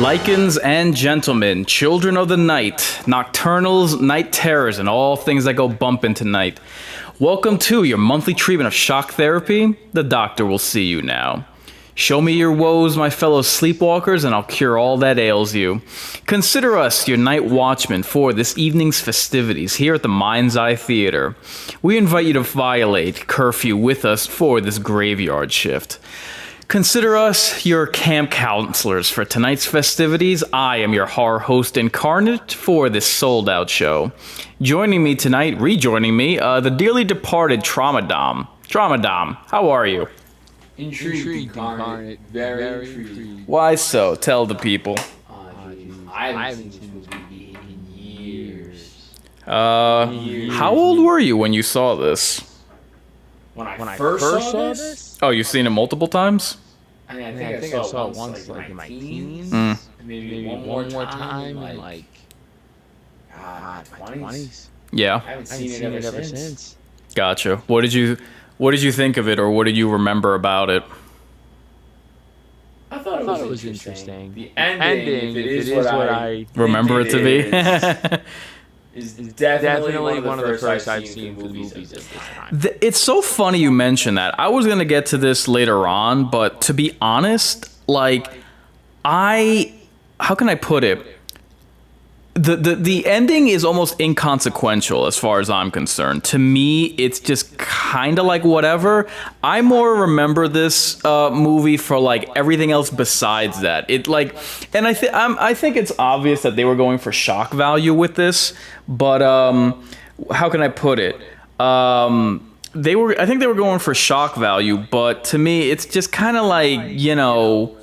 Lycans and gentlemen, children of the night, nocturnals, night terrors, and all things that go bumpin' tonight. Welcome to your monthly treatment of shock therapy. The doctor will see you now. Show me your woes, my fellow sleepwalkers, and I'll cure all that ails you. Consider us your night watchmen for this evening's festivities here at the Mind's Eye Theater. We invite you to violate curfew with us for this graveyard shift. Consider us your camp counselors for tonight's festivities. I am your horror host Inkarnate for this sold-out show. Joining me tonight, rejoining me, the dearly departed Traumadom. Traumadom, how are you? Intrigued, Inkarnate. Very intrigued. Why so? Tell the people. I haven't seen this movie in years. How old were you when you saw this? When I first saw this? Oh, you've seen it multiple times? I think I saw it once like in my teens. Maybe one more time in like 20s. Yeah. I haven't seen it ever since. Gotcha. What did you think of it, or what did you remember about it? I thought it was interesting. The ending, if it is what I remember it to be. is definitely one of the first I've seen for the movies at this time. It's so funny you mention that. I was going to get to this later on, but to be honest, like, how can I put it? The ending is almost inconsequential as far as I'm concerned. To me, it's just kind of like whatever. I more remember this movie for like everything else besides that. It like, and I think it's obvious that they were going for shock value with this, but how can I put it? I think they were going for shock value, but to me, it's just kind of like, you know,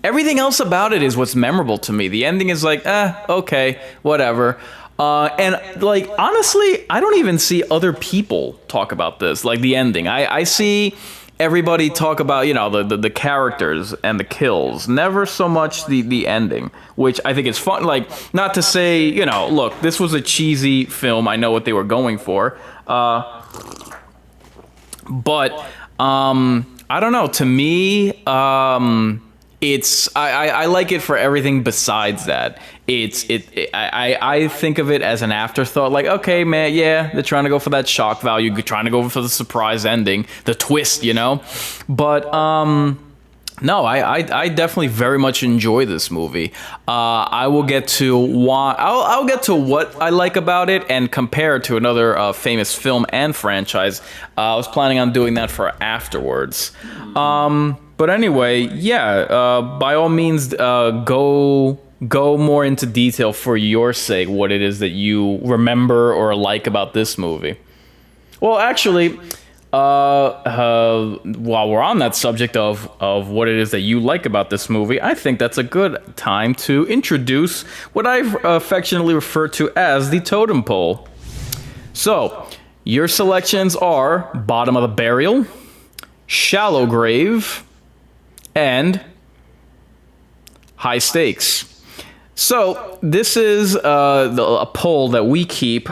everything else about it is what's memorable to me. The ending is like, okay, whatever. And like, honestly, I don't even see other people talk about this, like the ending. I see everybody talk about, you know, the characters and the kills, never so much the ending, which I think is fun. Like, not to say, you know, look, this was a cheesy film. I know what they were going for. But I don't know. To me, it's I like it for everything besides that. I think of it as an afterthought. Like, okay, man, yeah, they're trying to go for that shock value, trying to go for the surprise ending, the twist, you know. But no, I definitely very much enjoy this movie. I will get to why. I'll get to what I like about it and compare it to another famous film and franchise. I was planning on doing that for afterwards. But anyway, yeah. By all means, go more into detail for your sake. What it is that you remember or like about this movie. Well, actually. While we're on that subject of what it is that you like about this movie, I think that's a good time to introduce what I've affectionately referred to as the totem pole. So, your selections are Bottom of the Burial, Shallow Grave, and High Stakes. So, this is a poll that we keep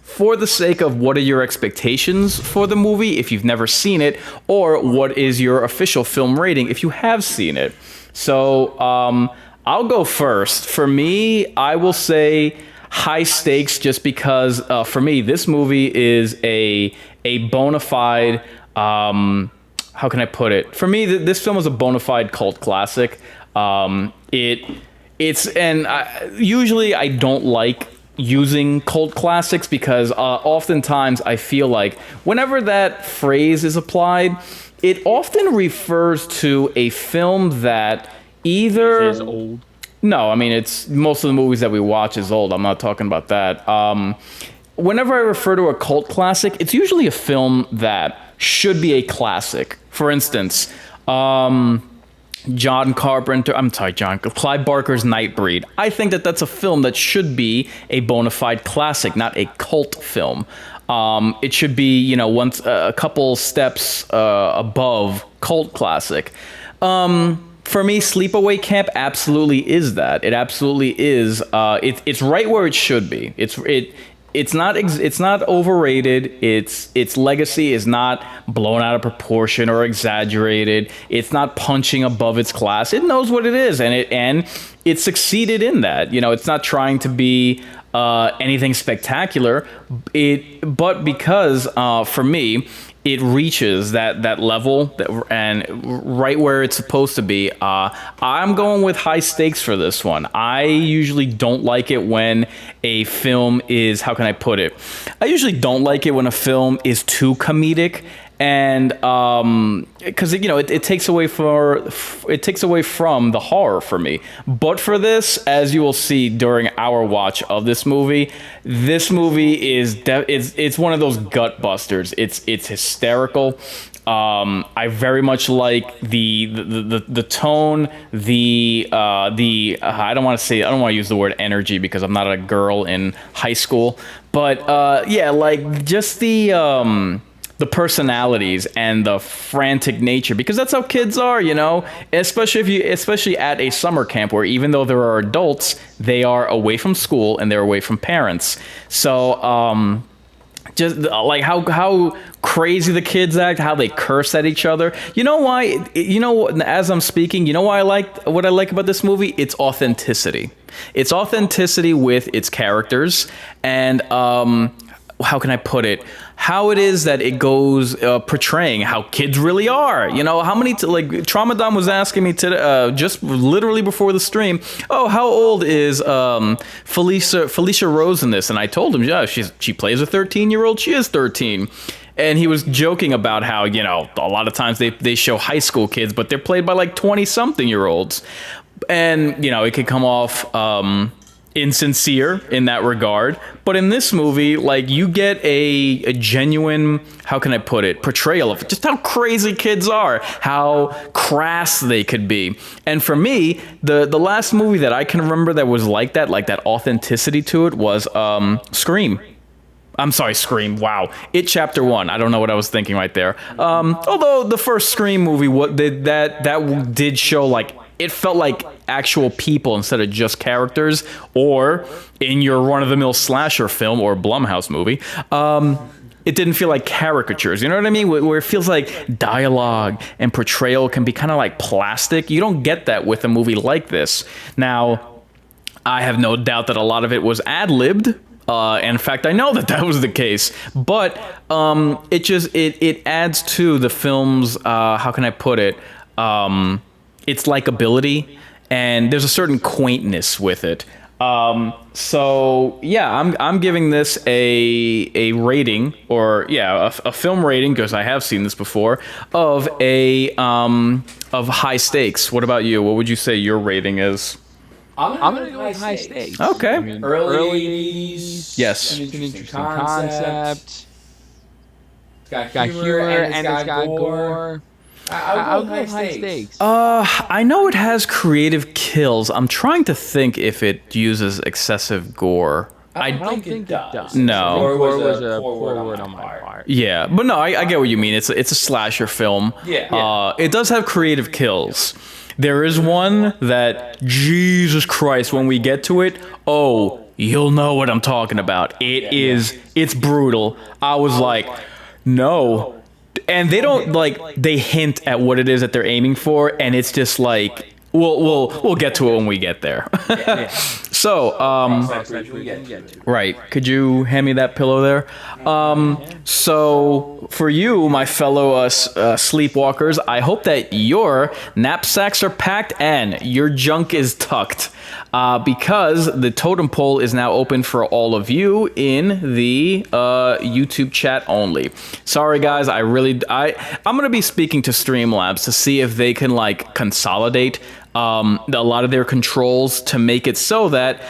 for the sake of what are your expectations for the movie if you've never seen it, or what is your official film rating if you have seen it. So I'll go first. For me, I will say High Stakes, just because for me this movie is a bona fide, how can I put it? For me, this film is a bona fide cult classic. Usually I don't like using cult classics because oftentimes I feel like whenever that phrase is applied, it often refers to a film that either is old. No, I mean, it's most of the movies that we watch is old. I'm not talking about that. Whenever I refer to a cult classic, it's usually a film that should be a classic. For instance, Clive Barker's Nightbreed. I think that that's a film that should be a bona fide classic, not a cult film. It should be, you know, once a couple steps above cult classic. For me, Sleepaway Camp absolutely is that. It absolutely is. It's right where it should be. it's not overrated. Its legacy is not blown out of proportion or exaggerated. It's not punching above its class. It knows what it is, and it succeeded in that. You know, it's not trying to be anything spectacular. But because for me, it reaches that level and right where it's supposed to be. I'm going with high stakes for this one. I usually don't like it when a film is, how can I put it? I usually don't like it when a film is too comedic. And because it takes away from the horror for me. But for this, as you will see during our watch of this movie is it's one of those gut busters. It's hysterical. I very much like the tone, I don't want to use the word energy because I'm not a girl in high school, but like just the personalities and the frantic nature, because that's how kids are, especially at a summer camp where even though there are adults, they are away from school and they're away from parents. So just like how crazy the kids act, how they curse at each other. You know why? As I'm speaking, you know why what I like about this movie? It's authenticity. It's authenticity with its characters, and how can I put it? How it is that it goes portraying how kids really are. How many Tramadon was asking me today, just literally before the stream. Oh, how old is Felicia Rose in this? And I told him, yeah, she plays a 13-year-old. She is 13. And he was joking about how a lot of times they show high school kids, but they're played by like 20-something-year-olds, and it could come off insincere in that regard. But in this movie, like, you get a genuine, how can I put it, portrayal of just how crazy kids are, how crass they could be. And for me, the last movie that I can remember that was like that authenticity to it was Scream. I'm sorry, Scream. Wow. It Chapter 1. I don't know what I was thinking right there. Although the first Scream movie, that did show, like, it felt like actual people instead of just characters, or in your run-of-the-mill slasher film or Blumhouse movie, it didn't feel like caricatures. You know what I mean? Where it feels like dialogue and portrayal can be kind of like plastic. You don't get that with a movie like this. Now, I have no doubt that a lot of it was ad-libbed. In fact, I know that was the case. But it adds to the film's, how can I put it, its likability, and there's a certain quaintness with it. So yeah, I'm giving this a rating, or a film rating, because I have seen this before, of high stakes. What about you? What would you say your rating is? I'm gonna go with high stakes. Okay. Early 80s. Yes. It's an interesting concept. It's got humor and it's got gore. I'll go high stakes. I know it has creative kills. I'm trying to think if it uses excessive gore. I don't think it does. No. Gore was a poor word on my part. Yeah, but no, I get what you mean. It's a slasher film. Yeah. It does have creative kills. There is one that, Jesus Christ, when we get to it, you'll know what I'm talking about. It's brutal. I was like, no. And they don't, they hint at what it is that they're aiming for, and it's just like, we'll get to it when we get there. So, right. Could you hand me that pillow there? So, for you, my fellow sleepwalkers, I hope that your knapsacks are packed and your junk is tucked. Because the totem pole is now open for all of you in the YouTube chat only. Sorry, guys. I'm going to be speaking to Streamlabs to see if they can, consolidate a lot of their controls to make it so that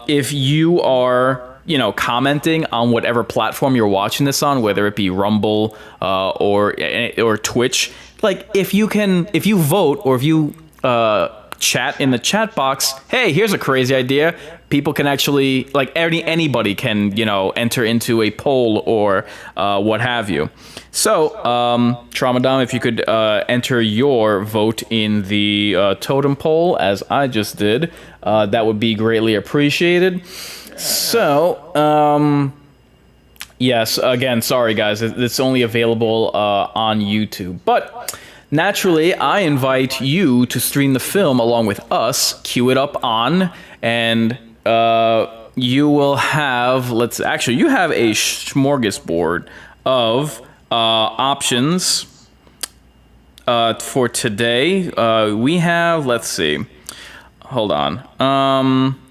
if you are commenting on whatever platform you're watching this on, whether it be Rumble or Twitch, if you vote, or if you chat in the chat box, hey, here's a crazy idea, people can actually, anybody can, enter into a poll or what have you. So, Tramadam, if you could enter your vote in the totem poll, as I just did, that would be greatly appreciated. So, yes, again, sorry guys, it's only available on YouTube. But naturally, I invite you to stream the film along with us, queue it up on, and you will have, you have a smorgasbord of options for today. We have, let's see, hold on.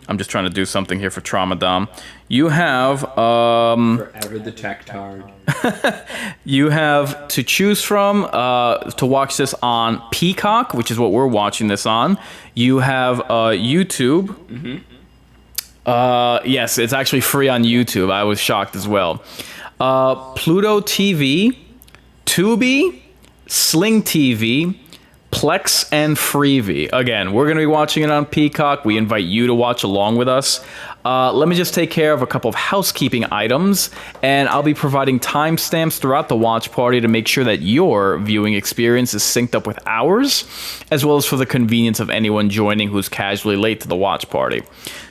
I'm just trying to do something here for Tramadom. You have forever the tech-tard. You have to choose from to watch this on Peacock, which is what we're watching this on. You have YouTube. Mm-hmm. Yes, it's actually free on YouTube. I was shocked as well. Pluto TV, Tubi, Sling TV, Plex, and Freevee. Again, we're going to be watching it on Peacock. We invite you to watch along with us. Let me just take care of a couple of housekeeping items, and I'll be providing timestamps throughout the watch party to make sure that your viewing experience is synced up with ours, as well as for the convenience of anyone joining who's casually late to the watch party.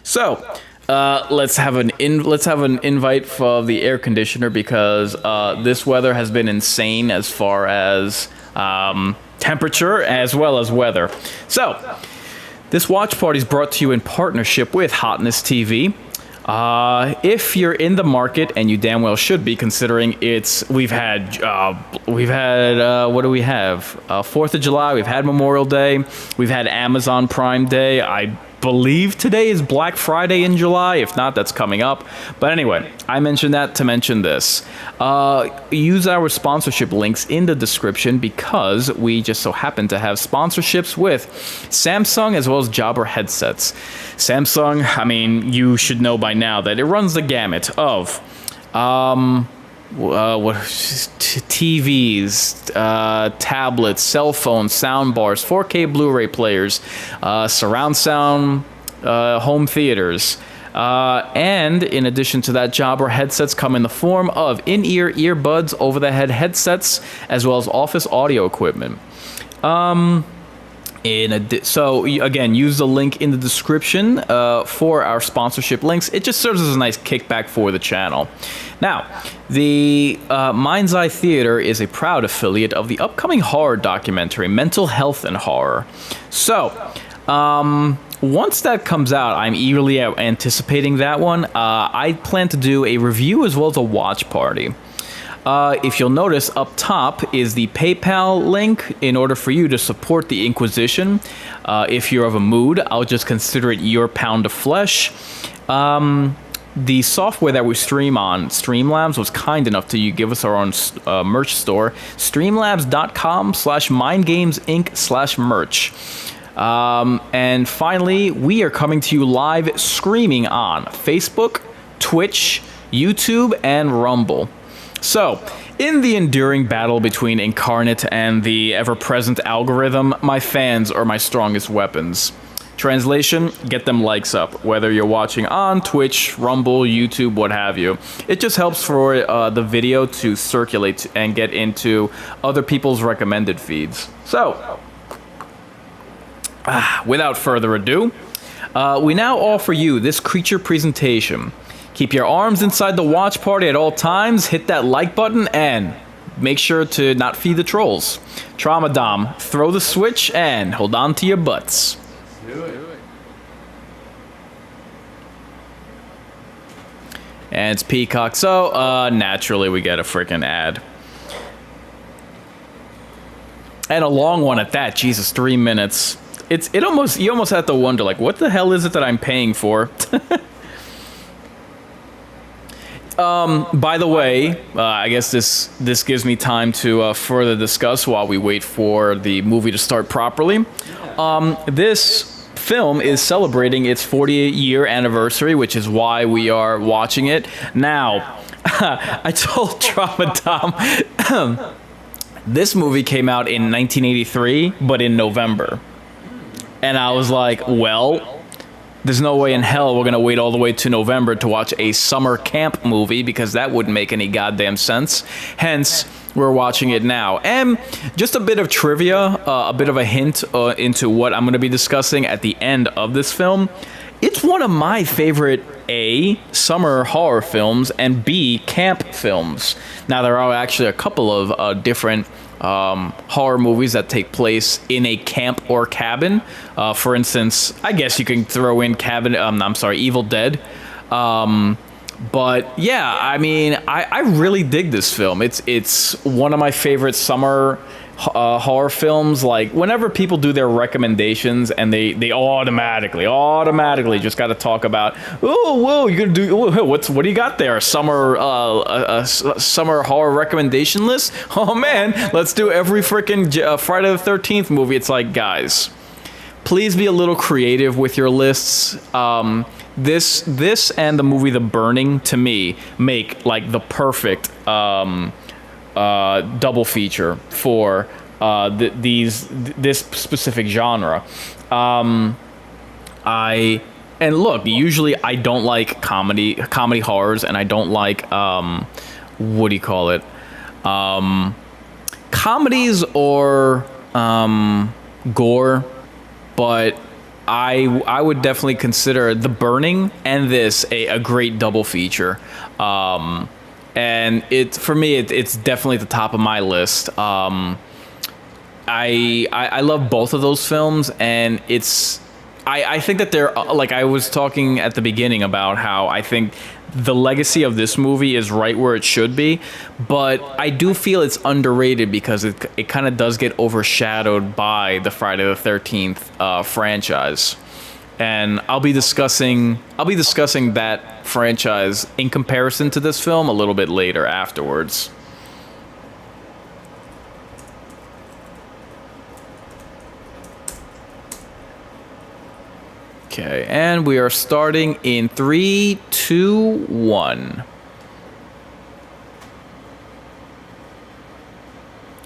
So, let's have an invite for the air conditioner, because this weather has been insane as far as temperature as well as weather. So, this watch party is brought to you in partnership with Hotness TV. If you're in the market, and you damn well should be, considering we've had what do we have? 4th of July. We've had Memorial Day. We've had Amazon Prime Day. I believe today is Black Friday in July. If not, that's coming up. But anyway, I mentioned that to mention this. Use our sponsorship links in the description, because we just so happen to have sponsorships with Samsung as well as Jabra headsets. Samsung, I mean, you should know by now that it runs the gamut of TVs, tablets, cell phones, sound bars, 4K Blu-ray players, surround sound, home theaters. And in addition to that, Jabra headsets come in the form of in-ear earbuds, over-the-head headsets, as well as office audio equipment. So again, use the link in the description for our sponsorship links. It just serves as a nice kickback for the channel. Now, the Mind's Eye Theater is a proud affiliate of the upcoming horror documentary, Mental Health and Horror. So, once that comes out, I'm eagerly anticipating that one. I plan to do a review as well as a watch party. If you'll notice, up top is the PayPal link in order for you to support the Inquisition. If you're of a mood, I'll just consider it your pound of flesh. The software that we stream on, Streamlabs, was kind enough to give us our own merch store, streamlabs.com/mindgamesinc/merch. And finally, we are coming to you live streaming on Facebook, Twitch, YouTube, and Rumble. So, in the enduring battle between Inkarnate and the ever-present algorithm, my fans are my strongest weapons. Translation, get them likes up, whether you're watching on Twitch, Rumble, YouTube, what have you. It just helps for the video to circulate and get into other people's recommended feeds. So, without further ado, we now offer you this creature presentation. Keep your arms inside the watch party at all times, hit that like button, and make sure to not feed the trolls. Tramadom, throw the switch and hold on to your butts. Do it. And it's Peacock, so naturally we get a freaking ad. And a long one at that. Jesus, 3 minutes. You almost have to wonder, like, what the hell is it that I'm paying for? By the way, I guess this gives me time to further discuss while we wait for the movie to start properly. This film is celebrating its 40th-year anniversary, which is why we are watching it. Now, I told Tramadom, this movie came out in 1983, but in November. And I was like, well, there's no way in hell we're going to wait all the way to November to watch a summer camp movie, because that wouldn't make any goddamn sense. Hence, we're watching it now. And just a bit of trivia, a bit of a hint into what I'm going to be discussing at the end of this film. it's one of my favorite A, summer horror films, and B, camp films. Now, there are actually a couple of different horror movies that take place in a camp or cabin. For instance, I guess you can throw in Evil Dead. But yeah, I mean, I really dig this film. It's one of my favorite summer horror films. Like, whenever people do their recommendations and they automatically just got to talk about, oh, whoa, you're gonna do what do you got there? Summer summer horror recommendation list? Oh man, let's do every freaking Friday the 13th movie. It's like, guys, please be a little creative with your lists. This and the movie The Burning, to me, make like the perfect double feature for this specific genre. Usually I don't like comedy horrors, and I don't like what do you call it, comedies or gore, but I would definitely consider The Burning and this a great double feature. And for me, it's definitely at the top of my list. I love both of those films, and I think that they're, like I was talking at the beginning about how I think the legacy of this movie is right where it should be, but I do feel it's underrated because it kind of does get overshadowed by the Friday the 13th franchise. And I'll be discussing that franchise in comparison to this film a little bit later afterwards. Okay, and we are starting in 3, 2, 1.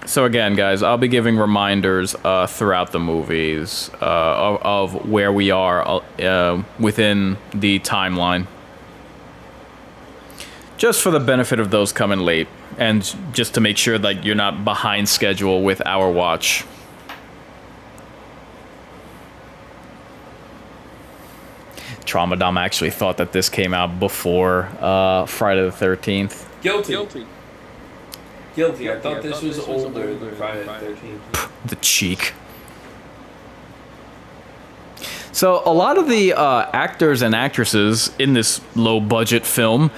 So again, guys, I'll be giving reminders throughout the movies of where we are within the timeline. Just for the benefit of those coming late, and just to make sure that you're not behind schedule with our watch. Traumadom actually thought that this came out before Friday the 13th. Guilty. I thought this was older than Friday the 13th. The cheek. So a lot of the actors and actresses in this low-budget film,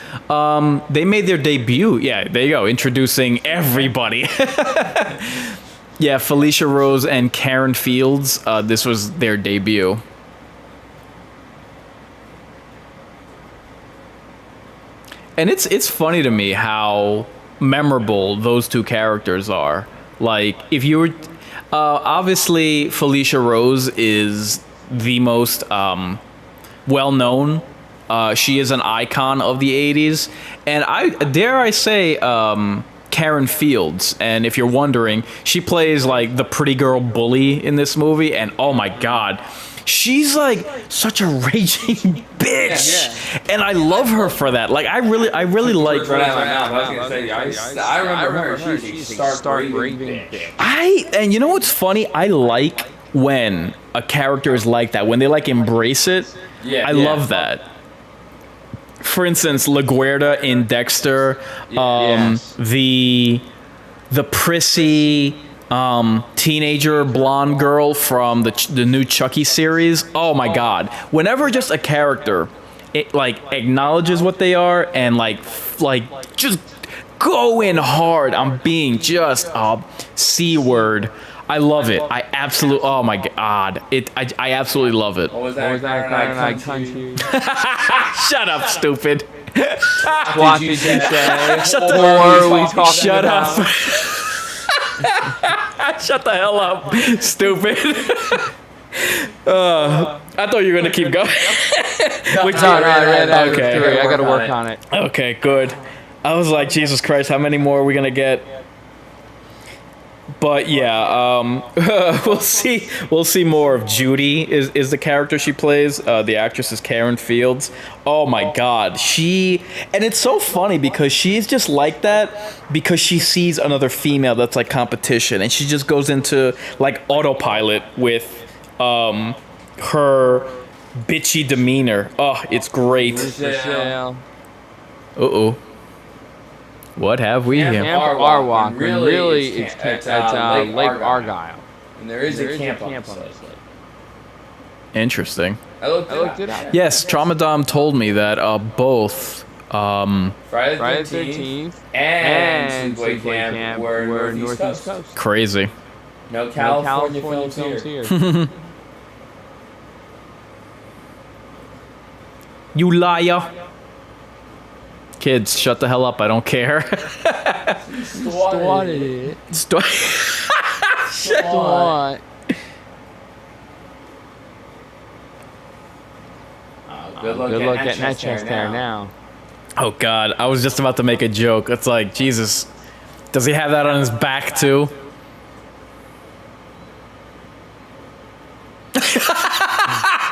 they made their debut. Yeah, there you go, introducing everybody. Yeah, Felicia Rose and Karen Fields, this was their debut. And it's funny to me how memorable those two characters are. Like, if you were... obviously, Felicia Rose is the most well-known. She is an icon of the 80s. And I say Karen Fields. And if you're wondering, she plays, like, the pretty girl bully in this movie. And, oh, my God... she's like such a raging bitch, and I love her for that. Like, I really like. I remember her. She's a stark raving bitch. And you know what's funny? I like when a character is like that, when they like embrace it. I love that. For instance, LaGuardia in Dexter, the prissy teenager blonde girl from the new Chucky series. Oh my God! Whenever just a character acknowledges what they are and like just go in hard on being just a C-word, I love it. I absolutely. Oh my God! I absolutely love it. What was that? Shut up, stupid. What did you say? Shut up. Shut the hell up, stupid. I thought you were gonna keep going. Okay, I gotta work on it. Okay, good. I was like, Jesus Christ, how many more are we gonna get? But yeah, we'll see more of Judy is the character she plays. The actress is Karen Fields. Oh my God, and it's so funny because she's just like that because she sees another female that's like competition, and she just goes into like autopilot with her Bitchy demeanor. Oh, it's great. Michelle. Uh-oh. What have we here? Camp Arwalk. And really, it's Lake Argyle. And there is a camp on the site. Interesting. I looked it up. Yes, Tramadom told me that both Friday Friday the 13th 13th and Sleepaway Camp were Northeast Coast. crazy. No California films here. You liar. Kids, shut the hell up. I don't care. Started it. What? Good luck getting that chest there now. Oh, God. I was just about to make a joke. It's like, Jesus. Does he have that on his back, too?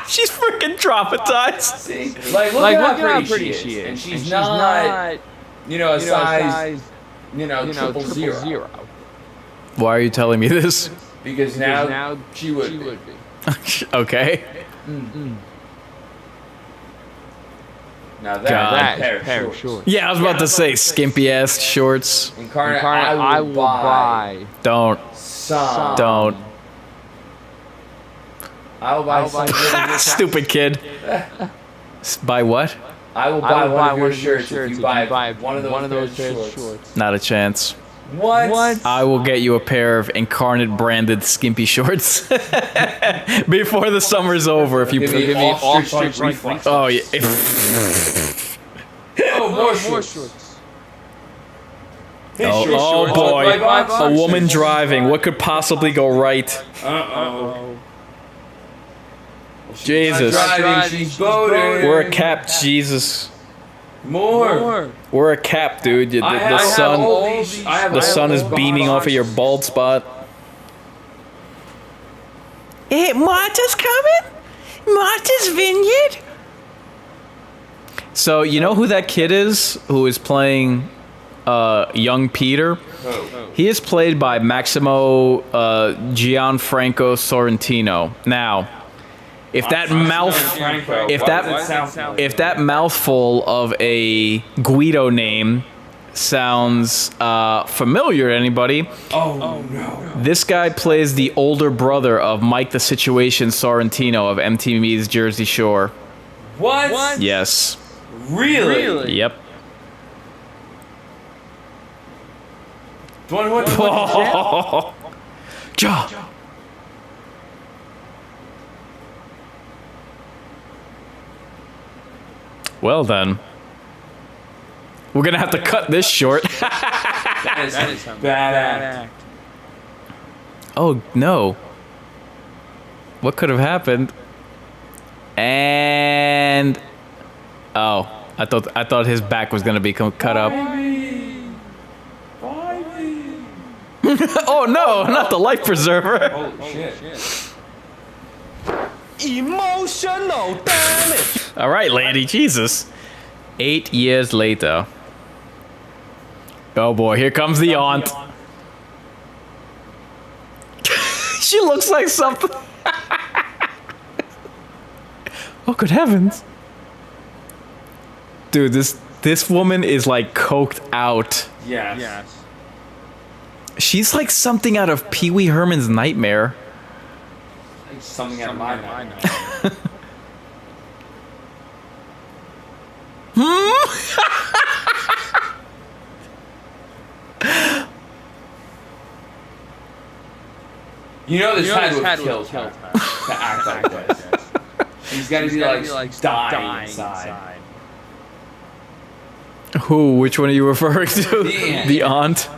She's freaking traumatized. See? Like, look at how pretty she is. And she's not, a size, triple zero. Why are you telling me this? Because now she would be. Okay. Now God. pair of shorts. Yeah, I was about to say skimpy ass shorts. Inkarnate, I will buy. Don't. Some. Don't. I will buy some. Stupid kid. Buy what? I will buy one of your shirts if you buy one of those shorts. Not a chance. What? I will get you a pair of Inkarnate branded skimpy shorts before the summer's over. If you give me off-stitch reflex. Oh yeah. Oh, more shorts. Oh boy. A woman driving. What could possibly go right? Uh-oh. Jesus. She's boating. We're a cap, Jesus. More. We're a cap, dude. The sun is beaming off of your bald spot. Hey, Marta's coming? Marta's Vineyard? So, you know who that kid is who is playing young Peter? Oh. He is played by Maximo Gianfranco Sorrentino. Now, if that mouthful of a Guido name sounds familiar to anybody, no. this guy plays the older brother of Mike the Situation Sorrentino of MTV's Jersey Shore. What? Yes. Really? Yep. What? Ja. Well then, we're gonna have to cut this short. That is a bad act. Oh no! What could have happened? And oh, I thought his back was gonna be cut up. Oh no! Not the life preserver. Holy shit. Emotional damage. All right, lady. Jesus. 8 years later. Oh boy, here comes the aunt. She looks like something. Oh, good heavens. Dude, this woman is like coked out. Yes. She's like something out of Pee Wee Herman's Nightmare. Something out of my mind. You know this had to have killed her to act like this. She's got to be like dying inside. Who? Which one are you referring to? The aunt.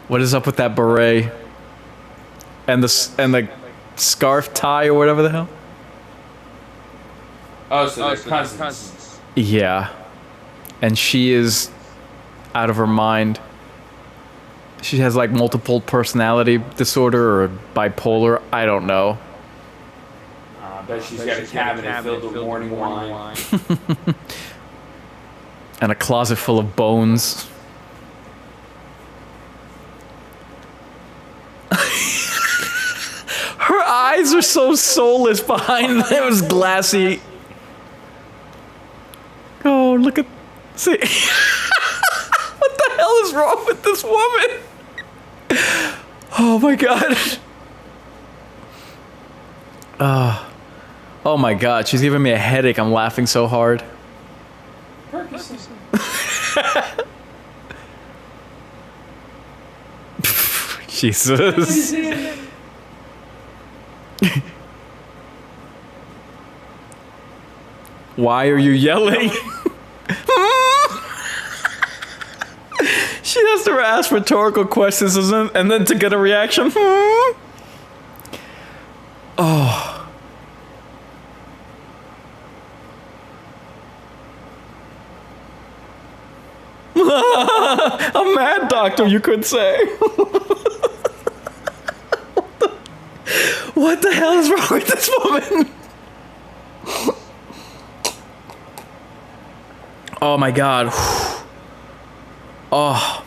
What is up with that beret? And the scarf tie or whatever the hell? Oh, so they're cousins. Yeah. And she is out of her mind. She has like multiple personality disorder or bipolar. I don't know. I bet she's got a cabinet filled with morning wine. And a closet full of bones. Her eyes are so soulless behind those glassy. Oh, look at. See. What the hell is wrong with this woman? Oh my god. Oh my god, she's giving me a headache. I'm laughing so hard. Jesus. Why are you yelling? She has to ask rhetorical questions and then to get a reaction. Oh. A mad doctor, you could say. What the hell is wrong with this woman? Oh my god. Oh.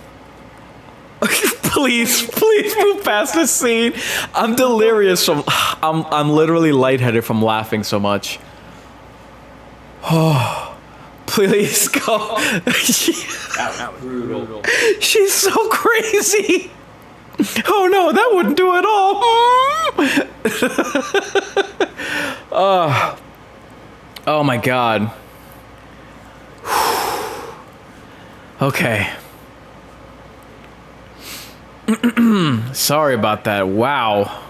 Please move past this scene. I'm delirious from I'm literally lightheaded from laughing so much. Oh. Please go. That was brutal. She's so crazy. Oh no, that wouldn't do at all. Oh my god. Okay. Sorry about that. Wow.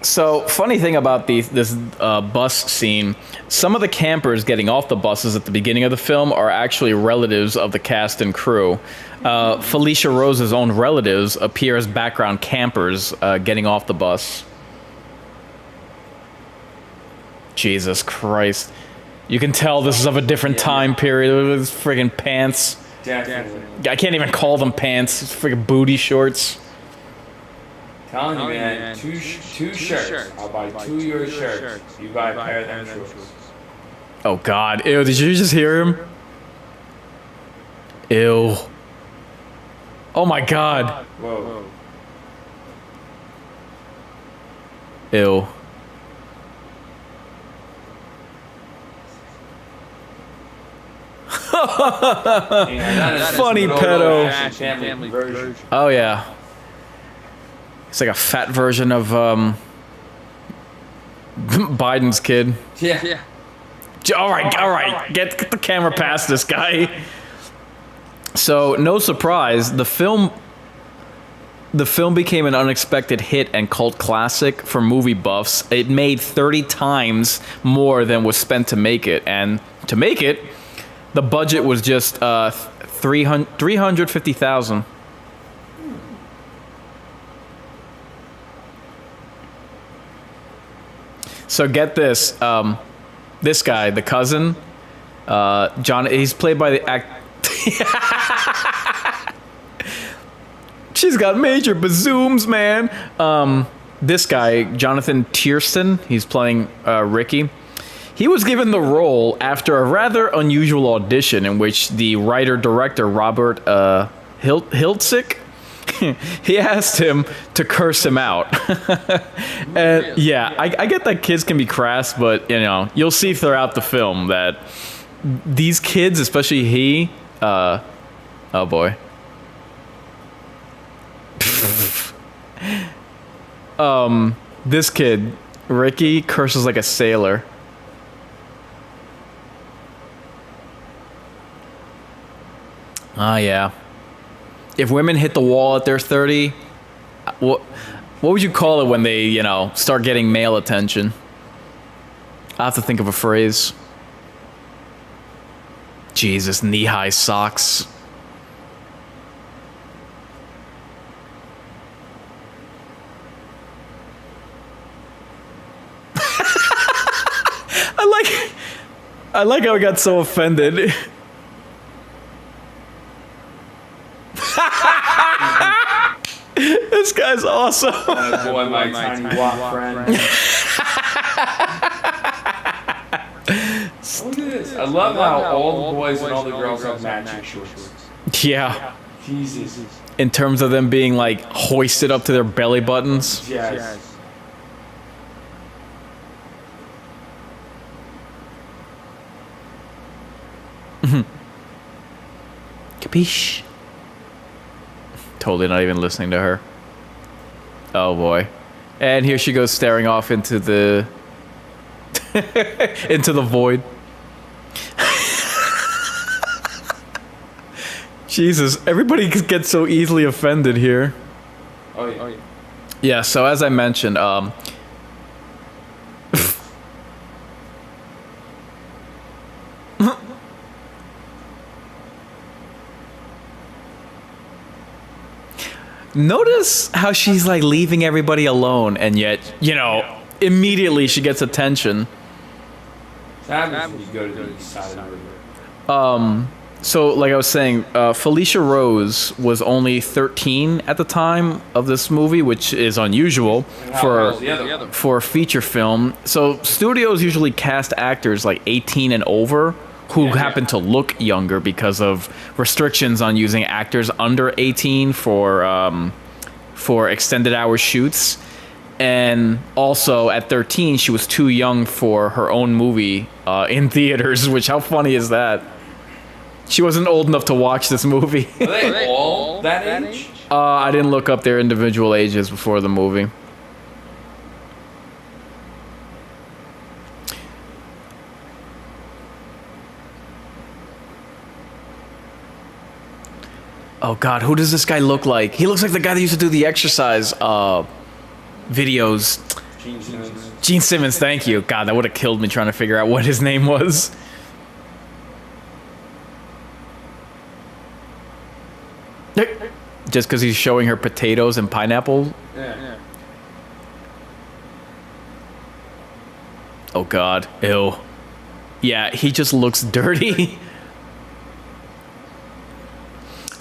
So, funny thing about this bus scene, some of the campers getting off the buses at the beginning of the film are actually relatives of the cast and crew. Felicia Rose's own relatives appear as background campers getting off the bus. Jesus Christ. You can tell this is of a different time period. Look at his friggin' pants. Definitely. I can't even call them pants. It's friggin' booty shorts. Telling you, man, two shirts. I'll buy 2 of your shirts. You buy a pair of them shorts. Oh god. Ew, did you just hear him? Ew. Oh my god. Whoa. Ew. Funny pedo. Family version. Oh yeah. It's like a fat version of Biden's kid. Yeah. All right. Get the camera past this guy. So, no surprise, the film became an unexpected hit and cult classic for movie buffs. It made 30 times more than was spent to make it, and to make it, the budget was just $350,000. So get this, this guy, the cousin, John, he's played by the act. She's got major bazooms, man. This guy, Jonathan Tiersten, he's playing Ricky. He was given the role after a rather unusual audition in which the writer-director Robert Hiltzik, he asked him to curse him out. And yeah, I get that kids can be crass, but you know, you'll see throughout the film that these kids, especially he, oh boy. This kid, Ricky, curses like a sailor. Ah, yeah. If women hit the wall at their 30, what would you call it when they, you know, start getting male attention? I have to think of a phrase. Jesus, knee-high socks. I like how I got so offended. This guy's awesome. Boy, my tiny walk friend. Look at this. I love how all the boys and all the girls have matching shorts. Yeah. Jesus. in terms of them being like hoisted up to their belly buttons. Yes. Capiche? Totally not even listening to her. Oh boy. And here she goes staring off into the into the void. Jesus, everybody gets so easily offended here. Oh yeah. Yeah, so as I mentioned, notice how she's like leaving everybody alone, and yet, you know, immediately she gets attention. That was good to the side of the river. So, like I was saying, Felicia Rose was only 13 at the time of this movie, which is unusual for a feature film. So, studios usually cast actors like 18 and over who happen to look younger because of restrictions on using actors under 18 for extended hour shoots. And also, at 13, she was too young for her own movie in theaters, which, how funny is that? She wasn't old enough to watch this movie. Are they all that age? I didn't look up their individual ages before the movie. Oh God, who does this guy look like? He looks like the guy that used to do the exercise videos. Gene Simmons. Gene Simmons, thank you. God, that would have killed me trying to figure out what his name was. Just because he's showing her potatoes and pineapple? Yeah. Oh God, ew. Yeah, he just looks dirty.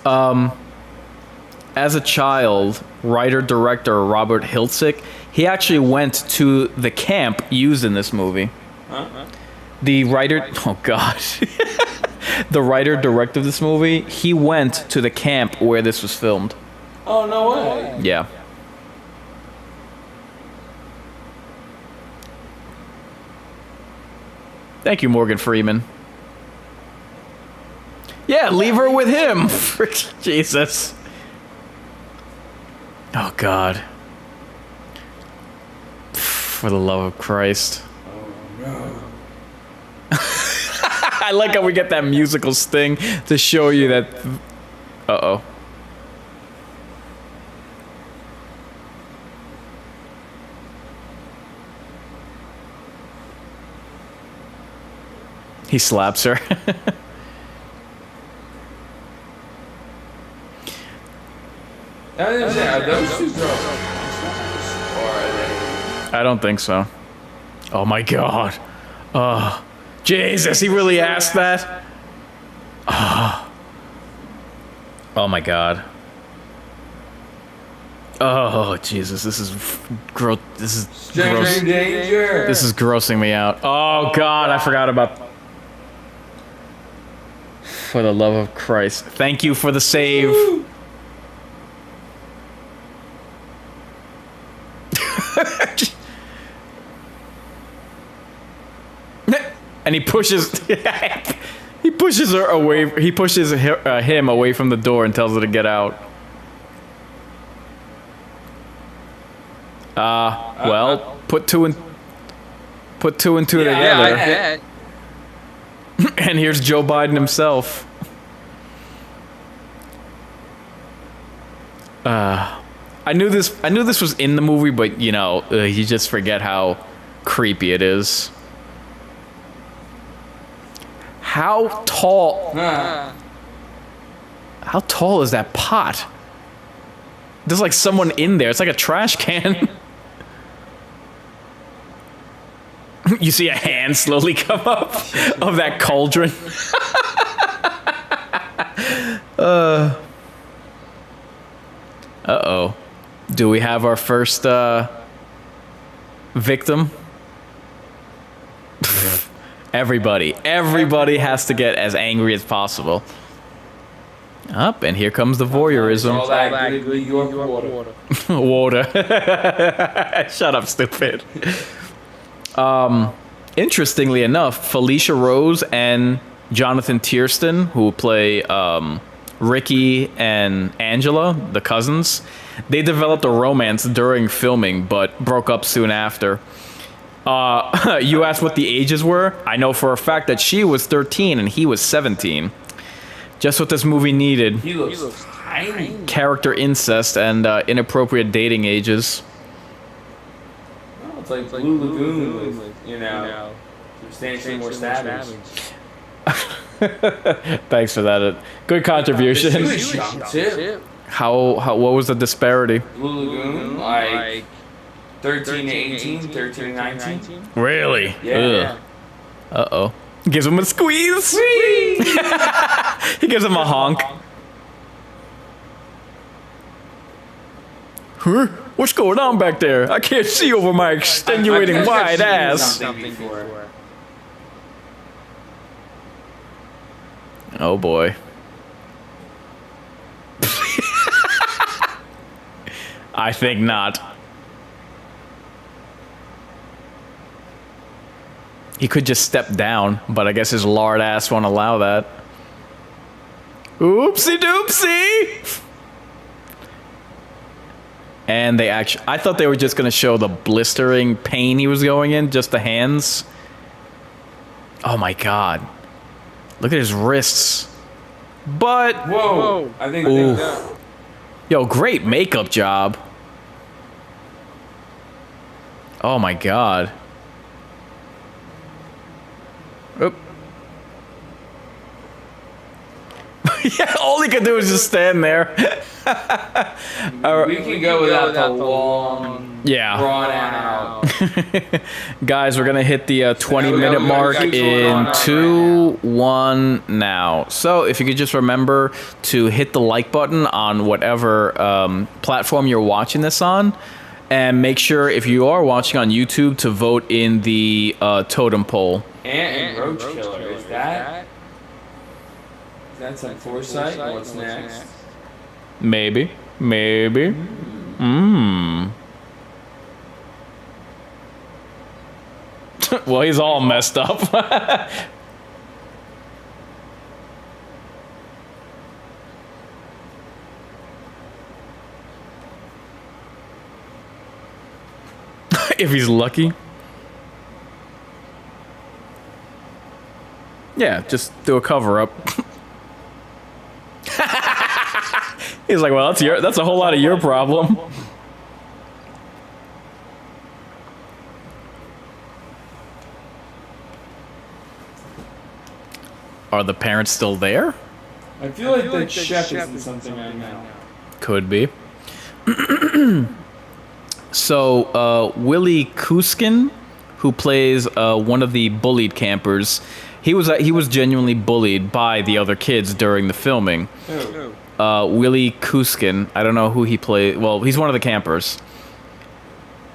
As a child, writer-director Robert Hiltzik, he actually went to the camp used in this movie. Huh? The writer... Oh God. The writer-director of this movie, he went to the camp where this was filmed. Oh, no way. Yeah. Thank you, Morgan Freeman. Yeah, leave her with him. Jesus. Oh, God. For the love of Christ. Oh, no. I like how we get that musical sting to show you that... Uh-oh. He slaps her. Are those two girls? Or are they? I don't think so. Oh my God. Oh, Jesus, he really asked that? Oh my God. Oh, Jesus, this is gross. This is gross. Stranger danger. This is grossing me out. Oh God, I forgot about... For the love of Christ. Thank you for the save. Woo. And he pushes her away. He pushes him away from the door and tells her to get out. Well, put two and two together. Yeah, And here's Joe Biden himself. I knew this was in the movie, but you know, you just forget how creepy it is. How tall? How tall is that pot? There's like someone in there. It's like a trash can. You see a hand slowly come up of that cauldron. Uh-oh. Do we have our first victim? Everybody has to get as angry as possible. Up, and here comes the voyeurism. All that good New York water. Water. Shut up, stupid. Interestingly enough, Felicia Rose and Jonathan Tiersten, who play Ricky and Angela, the cousins, they developed a romance during filming, but broke up soon after. You asked what the ages were? I know for a fact that she was 13 and he was 17. Just what this movie needed. He looks tiny. Character incest and inappropriate dating ages. Well, it's like Blue Lagoon with, substantially more stabbings. Thanks for that. Good contribution. She was young, too. What was the disparity? Blue Lagoon, like 13 to 18, 13 to 19. Really? Yeah. Uh-oh. Gives him a squeeze. He gives him a honk. Huh? What's going on back there? I can't see over my extenuating wide ass. Oh boy. I think not. He could just step down, but I guess his lard ass won't allow that. Oopsie doopsie! And they actually, I thought they were just gonna show the blistering pain he was going in, just the hands. Oh my god. Look at his wrists. But, whoa. I think that. Yo, great makeup job. Oh my god. Oop. Yeah, all he could do is just stand there. We can go without the long, drawn out. Guys, we're gonna hit the 20-minute mark in 2-1 now. So if you could just remember to hit the like button on whatever platform you're watching this on, and make sure if you are watching on YouTube to vote in the totem poll. And Roach Killer, is that some foresight? What's next? Maybe. Well, he's all messed up. If he's lucky. Yeah, just do a cover-up. He's like, well, that's a whole lot of your problem. Are the parents still there? I feel like the chef is in something right now. Could be. So, Willie Kuskin, who plays one of the bullied campers, he was genuinely bullied by the other kids during the filming. Who? Willie Kuskin. I don't know who he played. Well, he's one of the campers.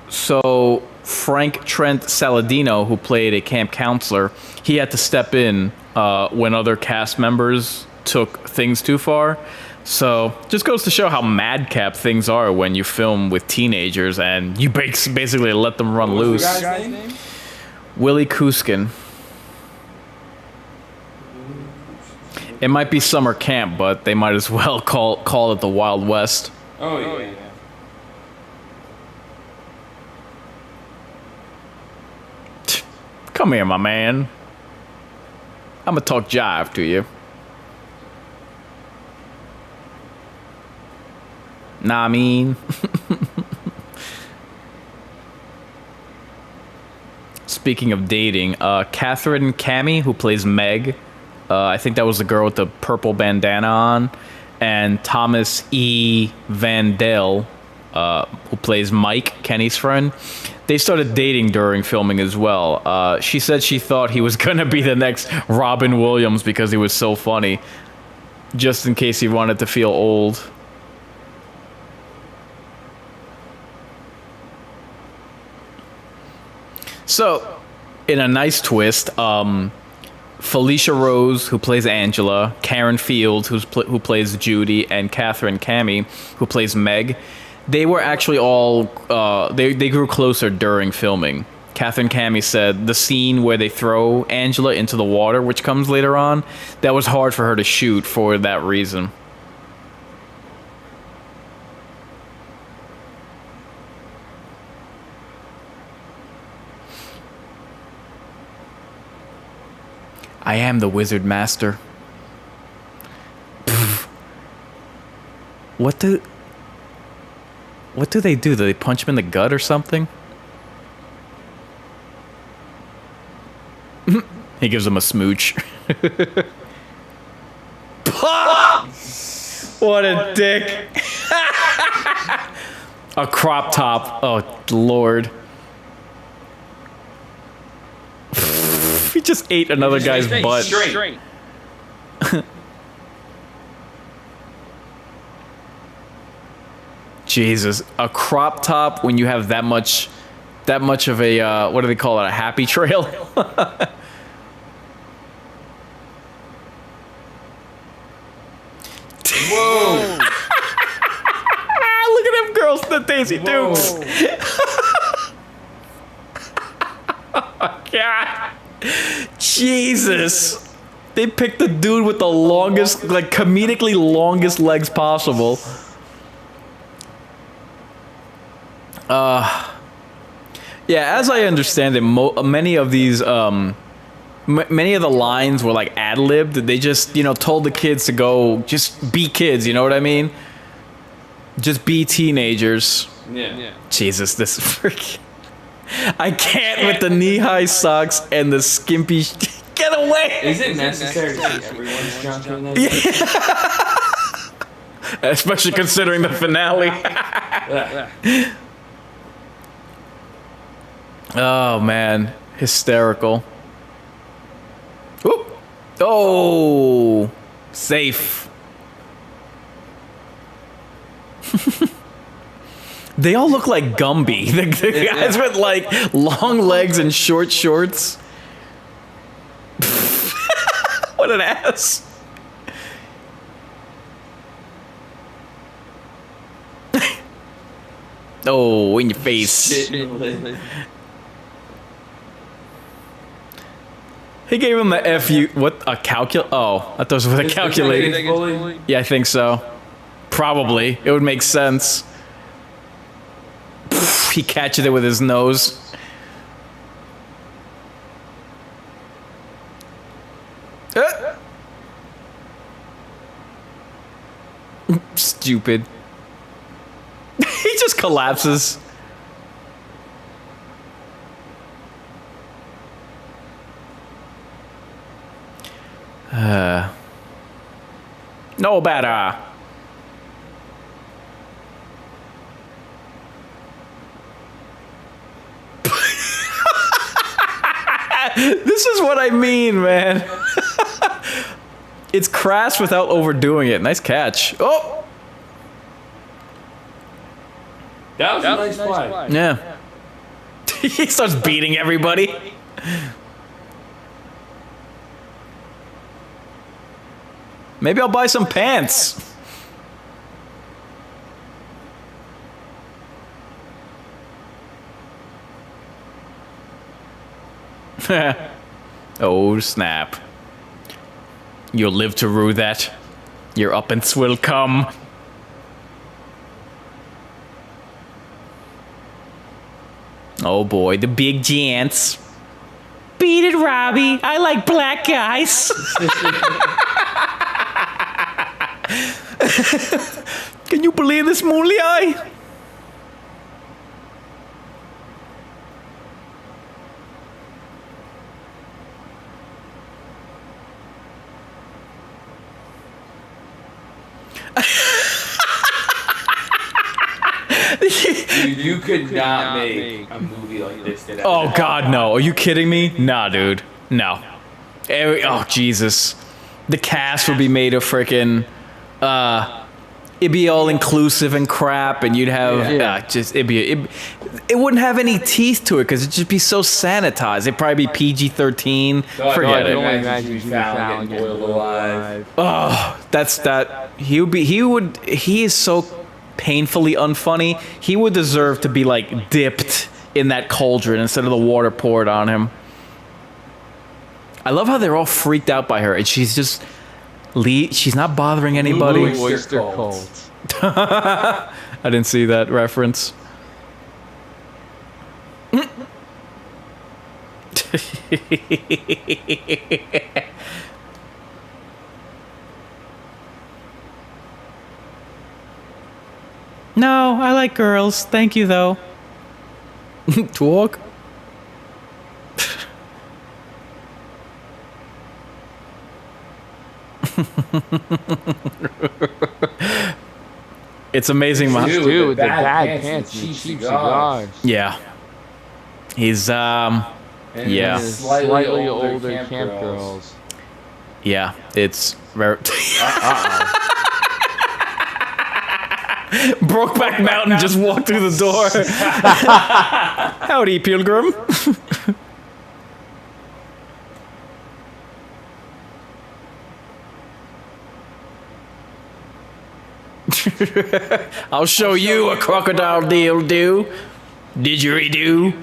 So Frank Trent Saladino, who played a camp counselor, he had to step in when other cast members took things too far. So just goes to show how madcap things are when you film with teenagers and you basically let them run loose. What's the guy's name? Willie Kuskin. It might be summer camp, but they might as well call it the Wild West. Oh, yeah. Come here, my man. I'm gonna talk jive to you. Nah, I mean. Speaking of dating, Catherine Cammie, who plays Meg, I think that was the girl with the purple bandana on, and Thomas E. Van Dale, who plays Mike, Kenny's friend, they started dating during filming as well. She said she thought he was gonna be the next Robin Williams because he was so funny, just in case he wanted to feel old. So, in a nice twist, Felicia Rose, who plays Angela, Karen Fields, who plays Judy, and Catherine Cammie, who plays Meg. They were actually all they grew closer during filming. Catherine Cammie said the scene where they throw Angela into the water, which comes later on, that was hard for her to shoot for that reason. I am the wizard master. What do they do? Do they punch him in the gut or something? He gives him a smooch. What a dick. A crop top. Oh, Lord. He just ate another guy's butt. Straight. Jesus, a crop top when you have that much of a what do they call it? A happy trail. Whoa! Look at them girls, the Daisy Dukes. Oh, God. Jesus. They picked the dude with the longest, like comedically longest legs possible. Yeah, as I understand it, many of these, many of the lines were like ad-libbed. They just, told the kids to go, just be kids, you know what I mean? Just be teenagers. Yeah. Jesus, this freaking... I can't with the knee-high socks and the skimpy... Get away! Is it necessary to see everyone's junk in this? Especially considering the finale. Oh, man. Hysterical. Whoop. Oh! Safe. They all look like Gumby. The guys with, like, long legs and short shorts. What an ass. Oh, in your face. He gave him the FU. What? A calcul? Oh, I thought it was with a calculator. Yeah, I think so. Probably. It would make sense. He catches it with his nose. Stupid. He just collapses. No better. This is what I mean, man. It's crass without overdoing it. Nice catch. Oh! That was a nice play. Yeah. He starts beating everybody. Maybe I'll buy some pants. Oh, snap. You'll live to rue that. Your uppance will come. Oh boy, the big gents. Beat it, Robbie. I like black guys. Can you believe this, Muley? You could not make a movie like this today. Oh God, no! Are you kidding me? Nah, dude. No. Oh Jesus, the cast would be made of freaking it'd be all inclusive and crap, and you'd have it wouldn't have any teeth to it because it'd just be so sanitized. It'd probably be PG-13. Forget it. Oh, that's that. He is so painfully unfunny. He would deserve to be like dipped in that cauldron instead of the water poured on him. I love how they're all freaked out by her, and she's just she's not bothering anybody. Oyster cult. I didn't see that reference. No, I like girls. Thank you, though. Talk. It's amazing. Dude, with the bad pants and cheap cigars. Yeah. He's, yeah. Slightly older camp girls. Yeah, it's very... Brokeback Mountain just walked through the door. Howdy, Pilgrim. I'll show you a crocodile do. Didgeridoo.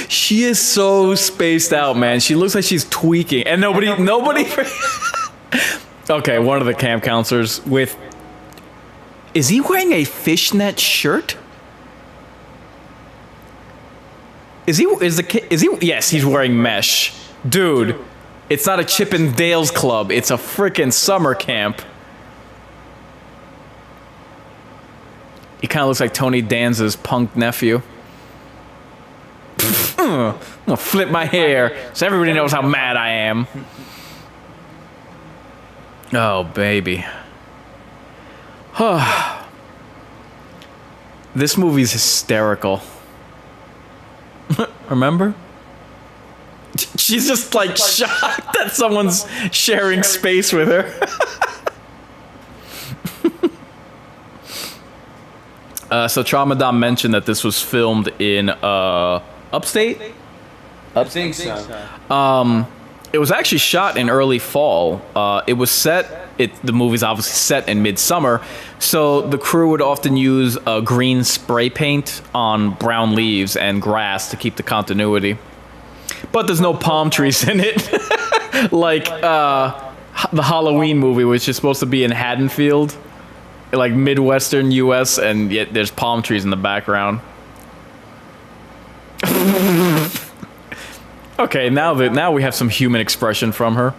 She is so spaced out, man. She looks like she's tweaking, and nobody. Okay, one of the camp counselors with. Is he wearing a fishnet shirt? Is he? Yes, he's wearing mesh, dude. It's not a Chip and Dale's club. It's a frickin' summer camp. He kind of looks like Tony Danza's punk nephew. I'm gonna flip my hair so everybody knows how mad I am. Oh, baby. This movie's hysterical. Remember? She's just like shocked that someone's sharing space with her. So Tramadon mentioned that this was filmed in upstate. I think so. It was actually shot in early fall. It was set. The movie's obviously set in midsummer, so the crew would often use green spray paint on brown leaves and grass to keep the continuity. But there's no palm trees in it, like the Halloween movie, which is supposed to be in Haddonfield, like Midwestern U.S., and yet there's palm trees in the background. Okay, now we have some human expression from her.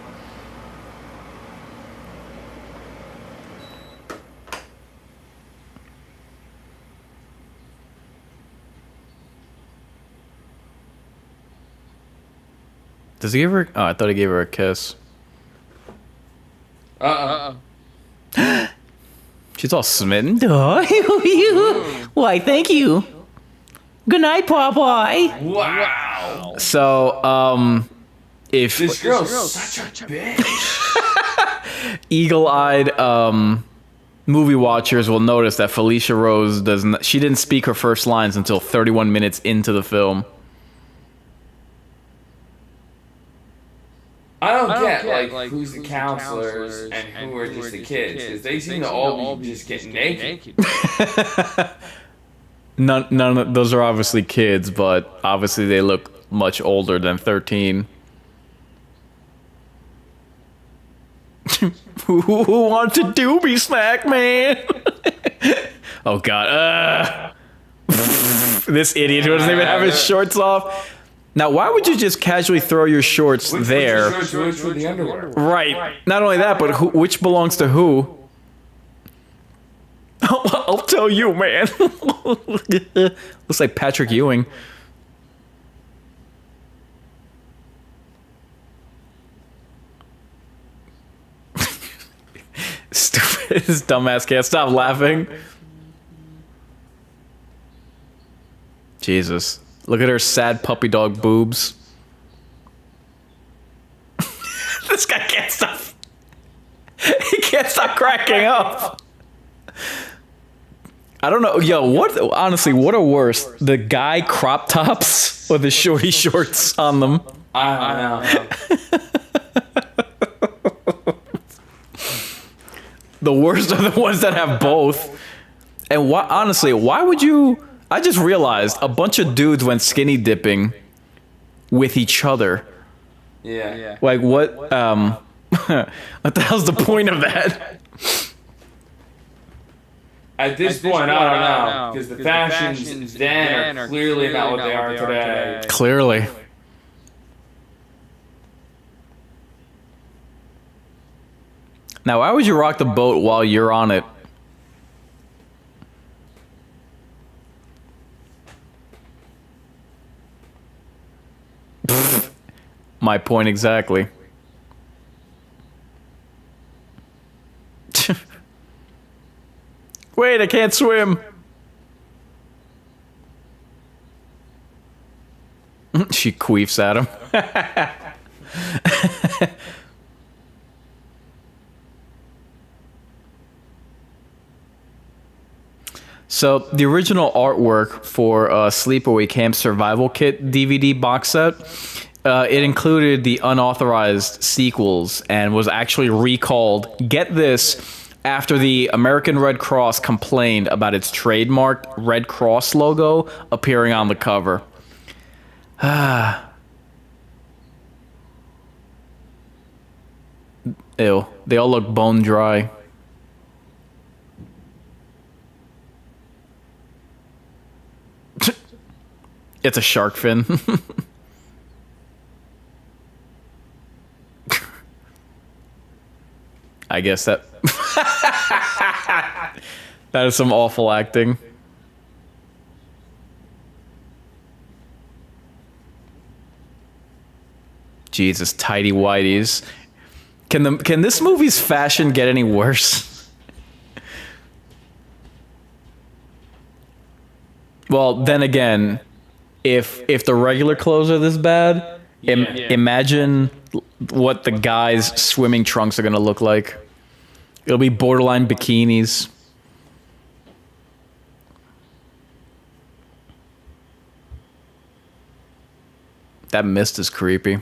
Does he give her? Oh, I thought he gave her a kiss. She's all smitten. Why, thank you. Good night, Popeye. Wow. So, if This girl's such a bitch. eagle-eyed movie watchers will notice that Felicia Rose she didn't speak her first lines until 31 minutes into the film. I don't get like who's the counselors and who are just the kids, because they seem to all be just getting naked. None of those are obviously kids, but obviously they look much older than 13. Who wants a doobie snack, man? Oh god. This idiot who doesn't even have his shorts off. Now, why would you just casually throw your shorts there? Which for the underwear? Right. Not only that, but which belongs to who? I'll tell you, man. Looks like Patrick Ewing. Stupid. This dumbass can't stop laughing. Jesus. Look at her sad puppy dog boobs. This guy can't stop. can't stop cracking up. I don't know. Yo, honestly, what are worse? The guy crop tops or the shorty shorts on them? I don't know. The worst are the ones that have both. And honestly, why would you... I just realized a bunch of dudes went skinny dipping with each other. Yeah. Like, what what the hell's the point of that? At this point, I don't know. Because the fashions then are clearly not what they are today. Clearly. Now, why would you rock the boat while you're on it? My point exactly. Wait, I can't swim. She queefs at him. So, the original artwork for Sleepaway Camp Survival Kit DVD box set, it included the unauthorized sequels and was actually recalled, get this, after the American Red Cross complained about its trademarked Red Cross logo appearing on the cover. Ew, they all look bone dry. It's a shark fin. I guess that... that is some awful acting. Jesus, tidy whities. Can this movie's fashion get any worse? Well, then again, if the regular clothes are this bad, imagine what the guys' swimming trunks are gonna look like. It'll be borderline bikinis. That mist is creepy.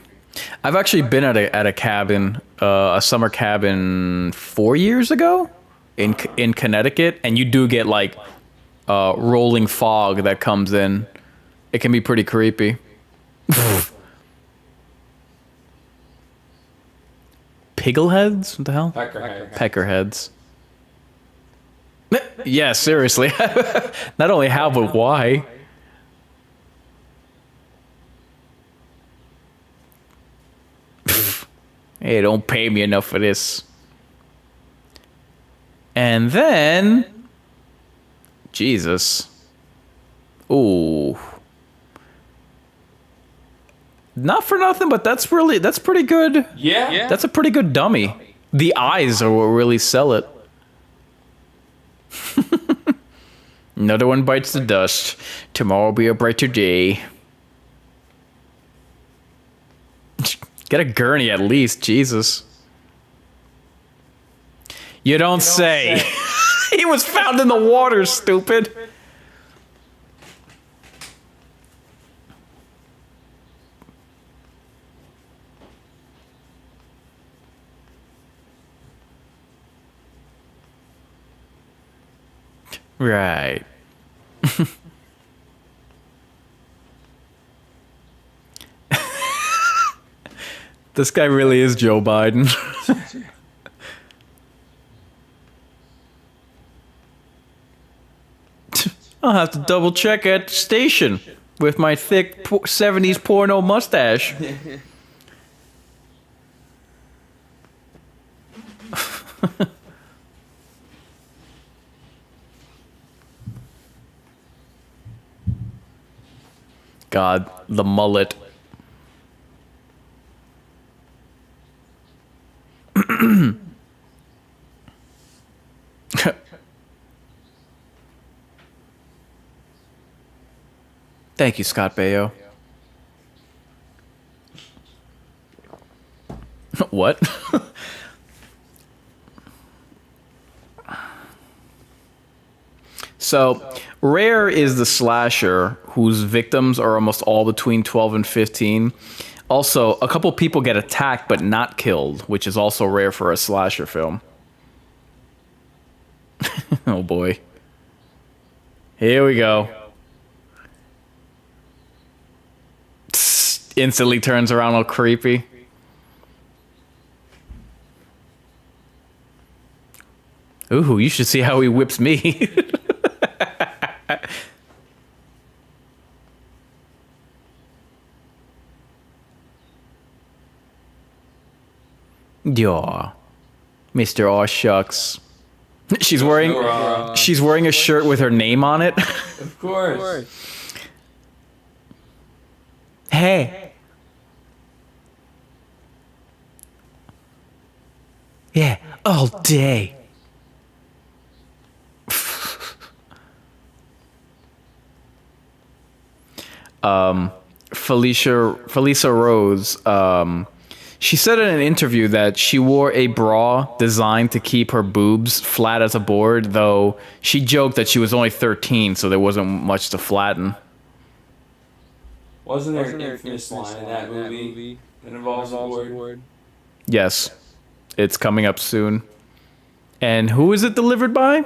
I've actually been at a cabin, a summer cabin 4 years ago in Connecticut, and you do get like rolling fog that comes in. It can be pretty creepy. Piggleheads? What the hell? Peckerheads. Yeah, seriously. Not only how, but why? Hey, don't pay me enough for this. And then... Jesus. Ooh. Not for nothing, but that's pretty good. Yeah. That's a pretty good dummy. The eyes are what really sell it. Another one bites the dust. Tomorrow will be a brighter day. Get a gurney at least, Jesus. You don't say. He was found in the water, stupid. Right. This guy really is Joe Biden. I'll have to double check at the station with my thick 70s porno mustache. God, the mullet. Thank you, Scott Baio. What? So, rare is the slasher whose victims are almost all between 12 and 15. Also, a couple people get attacked but not killed, which is also rare for a slasher film. Oh boy. Here we go. Instantly turns around all creepy. Ooh, you should see how he whips me. Yeah, Mr. Aw Shucks. She's wearing a shirt with her name on it. Of course. Hey. Yeah, all day. Felisa Rose, she said in an interview that she wore a bra designed to keep her boobs flat as a board, though she joked that she was only 13, so there wasn't much to flatten. Wasn't there an infamous line in that movie that involves a board? Yes, it's coming up soon. And who is it delivered by?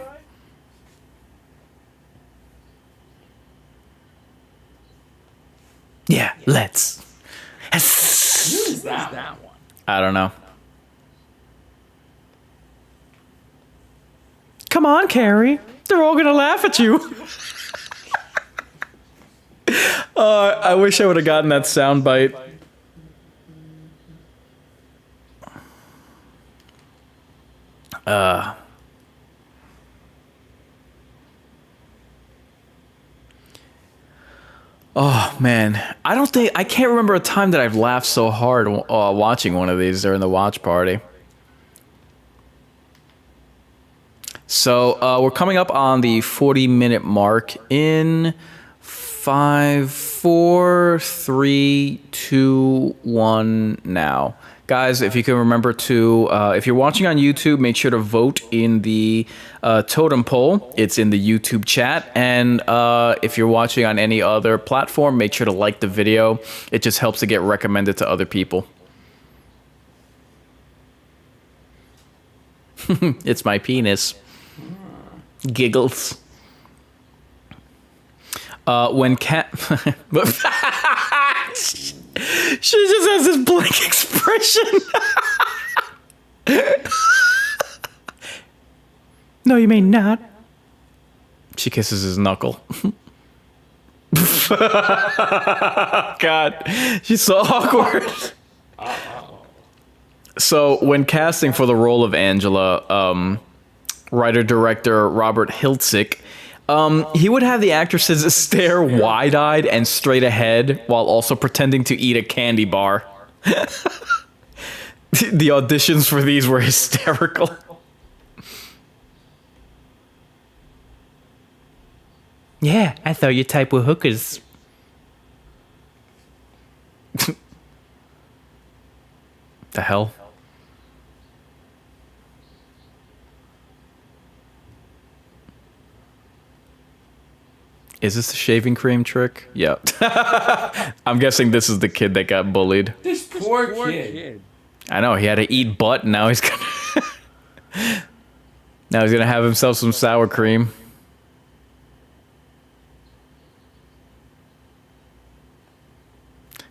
Yeah, let's. Who is that one? I don't know. Come on, Carrie. They're all gonna laugh at you. I wish I would have gotten that sound bite. Oh man, I can't remember a time that I've laughed so hard watching one of these during the watch party. So we're coming up on the 40-minute mark in 5, 4, 3, 2, 1 now. Guys, if you can remember to, if you're watching on YouTube, make sure to vote in the totem poll. It's in the YouTube chat. And if you're watching on any other platform, make sure to like the video. It just helps to get recommended to other people. It's my penis. Giggles. When cat... She just has this blank expression. No, you may not. She kisses his knuckle. God, she's so awkward. So, when casting for the role of Angela, writer-director Robert Hiltzik, he would have the actresses stare wide-eyed and straight ahead while also pretending to eat a candy bar. The auditions for these were hysterical. Yeah, I thought your type were hookers. The hell? Is this the shaving cream trick? Yeah. I'm guessing this is the kid that got bullied. This poor kid. I know, he had to eat butt, and now he's gonna... now he's gonna have himself some sour cream.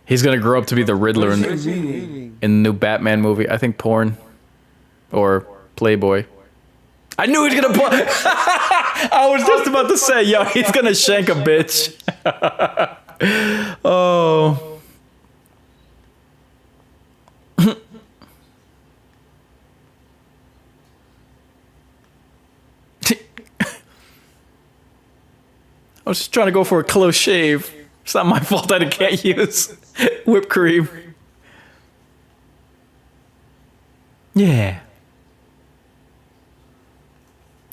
He's gonna grow up to be the Riddler in the new Batman movie. I think porn. Or Playboy. I knew he was gonna play. I was just about to say, yo, he's gonna shank a bitch. Oh. I was just trying to go for a close shave. It's not my fault that I can't use whipped cream. Yeah.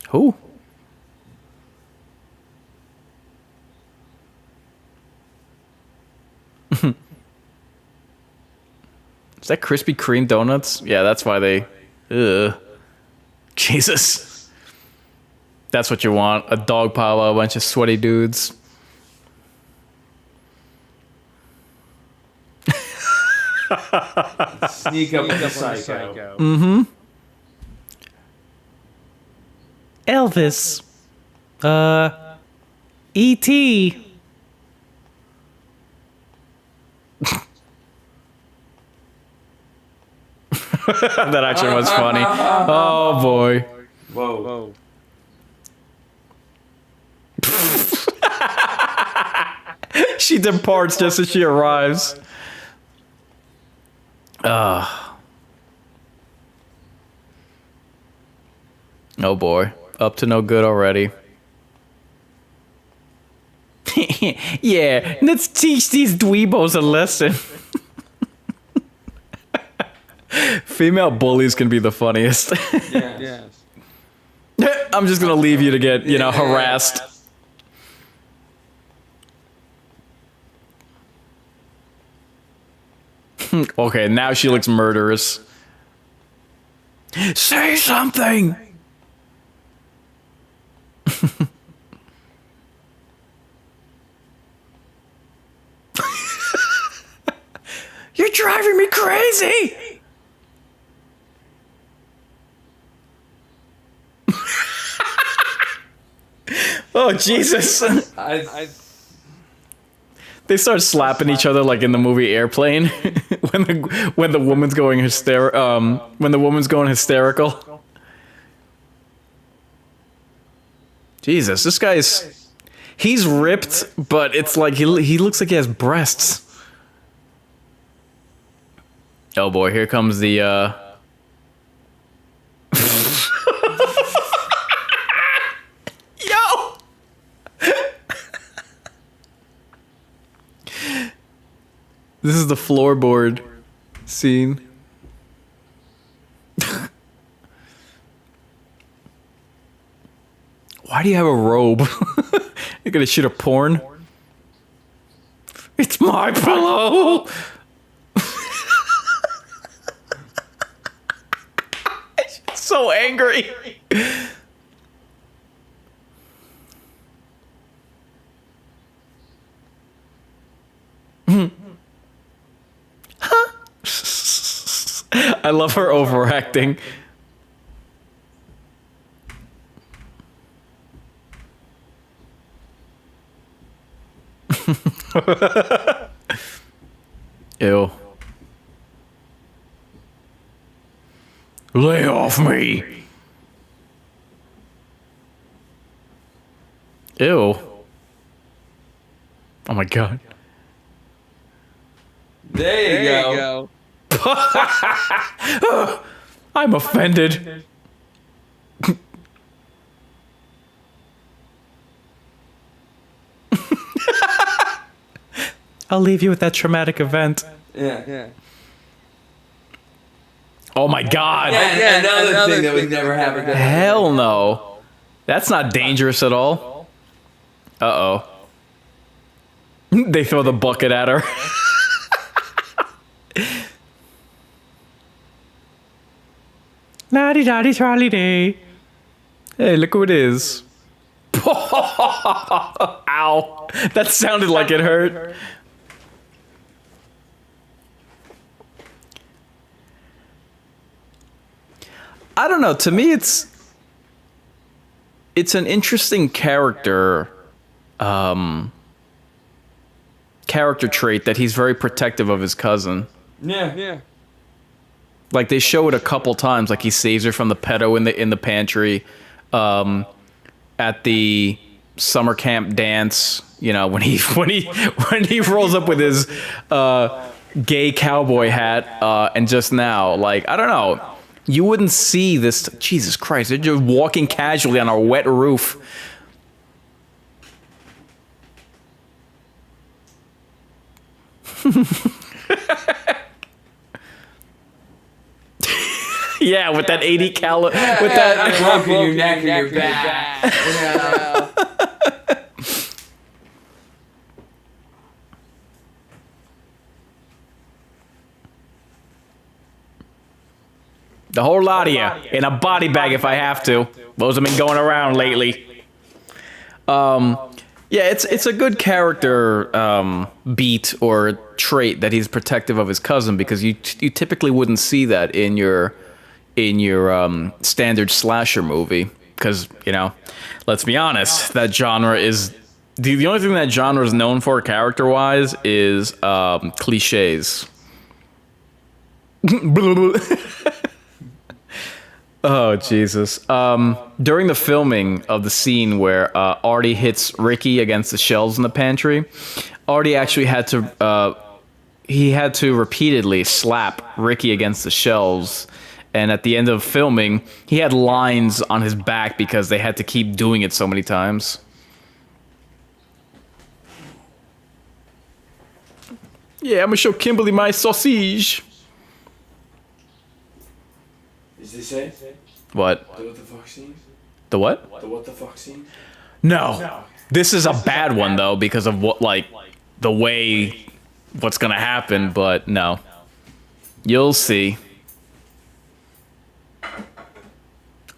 Who? Is that Krispy Kreme donuts? Yeah, that's why they... Ugh. Jesus. That's what you want. A dog pile of a bunch of sweaty dudes. Sneak up with the psycho. Mm-hmm. Elvis. E.T. That action was funny. Oh boy. Whoa. She departs just as she arrives. Oh boy. Up to no good already. Yeah, let's teach these dweebos a lesson. Female bullies can be the funniest. Yes. I'm just gonna leave you to get, harassed. Okay, now she looks murderous. Say something! You're driving me crazy! Oh, Jesus. They start slapping each other like in the movie Airplane when the woman's going hysterical. Jesus, this guy's he's ripped, but it's like he looks like he has breasts. Oh boy, here comes the Yo! This is the floorboard scene. Why do you have a robe? You're gonna shoot a porn? It's my pillow! So angry. I love her overacting. Ew. Lay off me. Ew. Oh my god. There you go. I'm offended. I'll leave you with that traumatic event. Yeah. Oh my god. Yeah, another thing that would never happen. Hell no. That's not dangerous at all. Uh-oh. They throw the bucket at her. La-di-da-di-tra-li-day. Hey, look who it is. Ow. That sounded like it hurt. I don't know. To me, it's an interesting character trait that he's very protective of his cousin. Yeah. Like they show it a couple times. Like he saves her from the pedo in the pantry, at the summer camp dance. When he rolls up with his gay cowboy hat, and just now, like I don't know. You wouldn't see this. Jesus Christ, they're just walking casually on our wet roof. Yeah, with that 80 cal. With that broken your neck and your back. The whole lot of you in a body bag if I have to. Those have been going around lately. Yeah, it's a good character beat or trait that he's protective of his cousin, because you typically wouldn't see that in your standard slasher movie, because let's be honest, that genre is the only thing that genre is known for character wise is cliches. Oh, Jesus. During the filming of the scene where Artie hits Ricky against the shelves in the pantry, Artie actually had to repeatedly slap Ricky against the shelves. And at the end of filming, he had lines on his back because they had to keep doing it so many times. Yeah, I'm gonna show Kimberly my sausage. Is this it? What? The what the fuck scene? The what? The what the fuck scene? No. This is a bad one, though, because of what's gonna happen, but no. You'll see.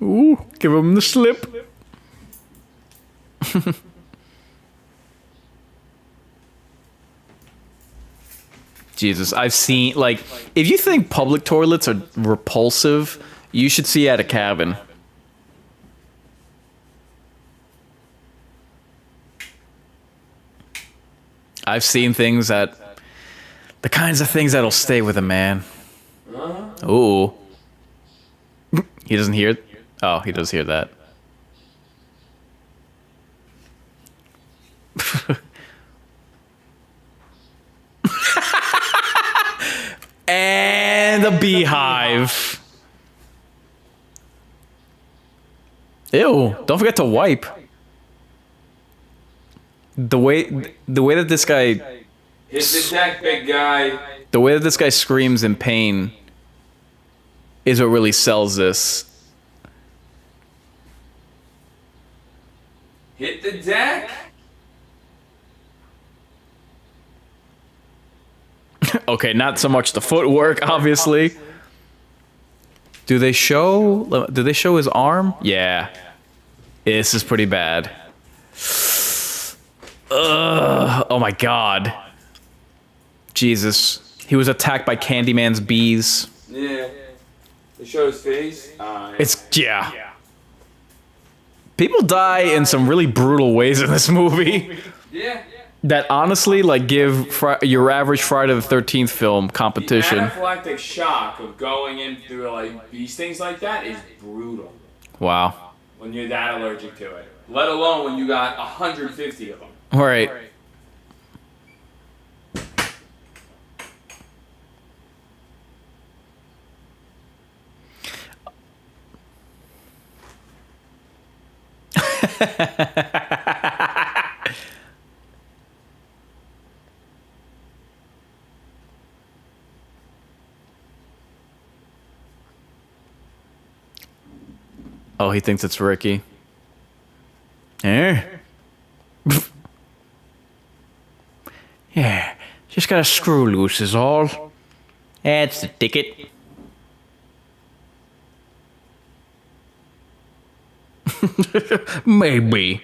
Ooh, give him the slip. Jesus, I've seen, if you think public toilets are repulsive, you should see at a cabin. I've seen things the kinds of things that'll stay with a man. Ooh. He doesn't hear it? Oh, he does hear that. And a beehive. Ew, don't forget to wipe. The way that this guy... Hit the deck, big guy. The way that this guy screams in pain is what really sells this. Hit the deck? Okay, not so much the footwork, obviously. Do they show his arm? Yeah. This is pretty bad. Ugh. Oh my god. Jesus. He was attacked by Candyman's bees. Yeah. They show his face. Yeah. People die in some really brutal ways in this movie. Yeah. That honestly, give your average Friday the 13th film competition. The anaphylactic shock of going in through these things like that is brutal. Wow. When you're that allergic to it. Let alone when you got 150 of them. All right. Oh, he thinks it's Ricky. Eh? Yeah, just got a screw loose is all. That's the ticket. Maybe.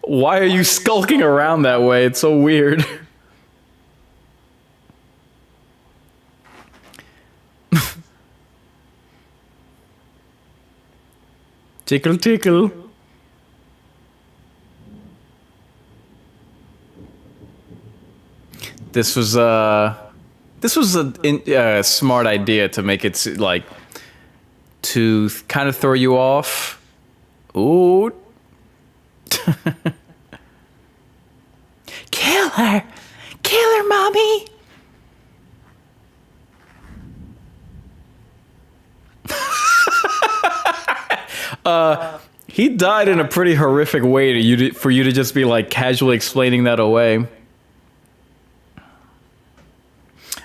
Why are you skulking around that way? It's so weird. Tickle, tickle. This was a smart idea to make it to kind of throw you off. Ooh. Kill her, mommy. He died in a pretty horrific way for you to just be casually explaining that away.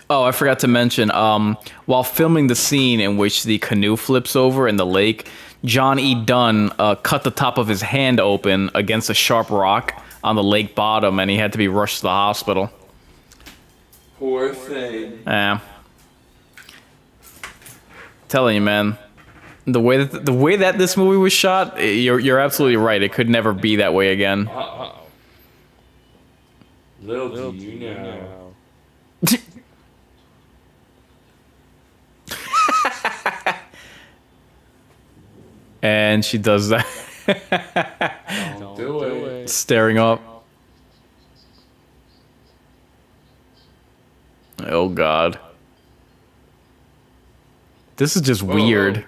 Oh, I forgot to mention, while filming the scene in which the canoe flips over in the lake, John E. Dunn cut the top of his hand open against a sharp rock on the lake bottom, and he had to be rushed to the hospital. Poor thing. Yeah. Telling you, man. The way that this movie was shot, you're absolutely right. It could never be that way again. Uh-oh. Little do you know. And she does that. Don't do it. Staring up. Oh God. This is just weird. Whoa.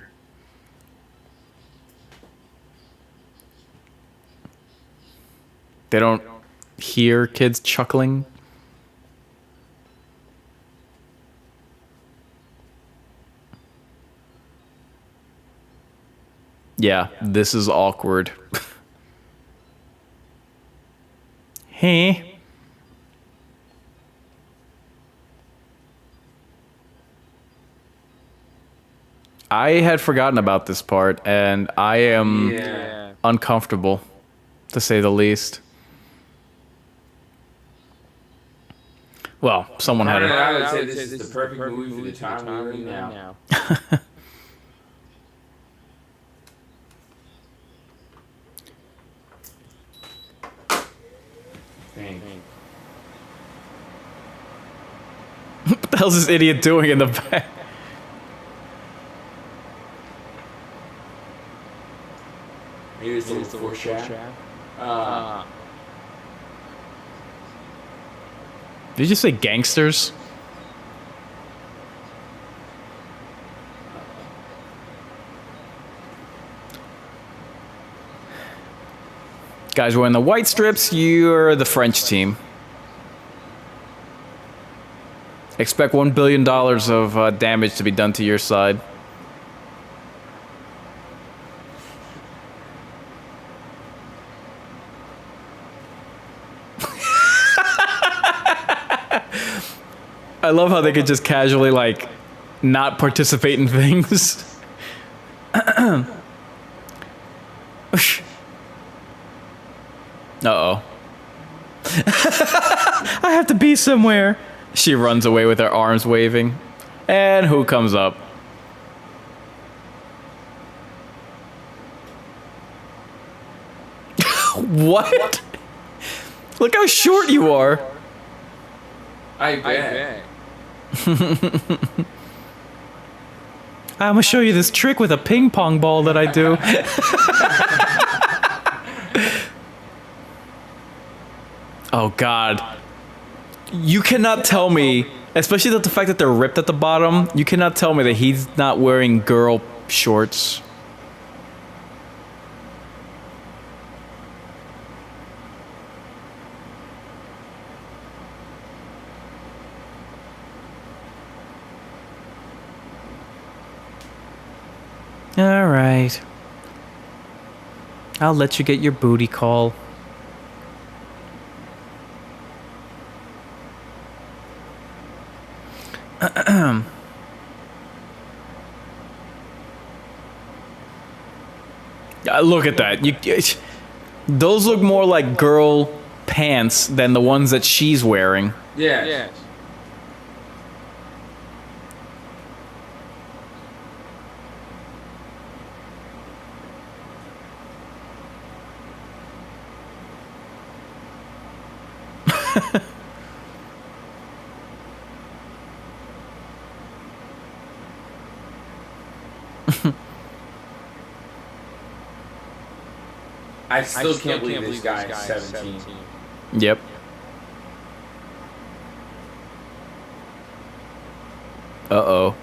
They don't hear kids chuckling. Yeah, this is awkward. Hey. I had forgotten about this part, and I am uncomfortable, to say the least. Well, someone had it. I would say this is the perfect movie for the time we're in now. What the hell's this idiot doing in the back? Maybe it's a little foreshadow. Did you just say gangsters? Guys wearing the white strips, you're the French team. Expect $1 billion of damage to be done to your side. I love how they could just casually, like, not participate in things. Uh-oh. I have to be somewhere. She runs away with her arms waving. And who comes up? What? Look how short you are. I bet. I'm gonna show you this trick with a ping pong ball that I do. Oh God. You cannot tell me, especially the fact that they're ripped at the bottom, you cannot tell me that he's not wearing girl shorts. All right. I'll let you get your booty call. Look at that. Those look more like girl pants than the ones that she's wearing. Yes. I still can't believe this guy is 17. Yep. Uh-oh.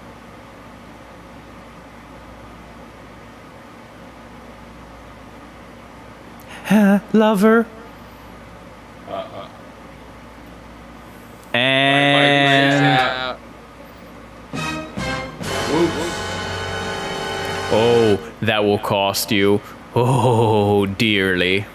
Lover. And... Oh, that will cost you. Oh, dearly.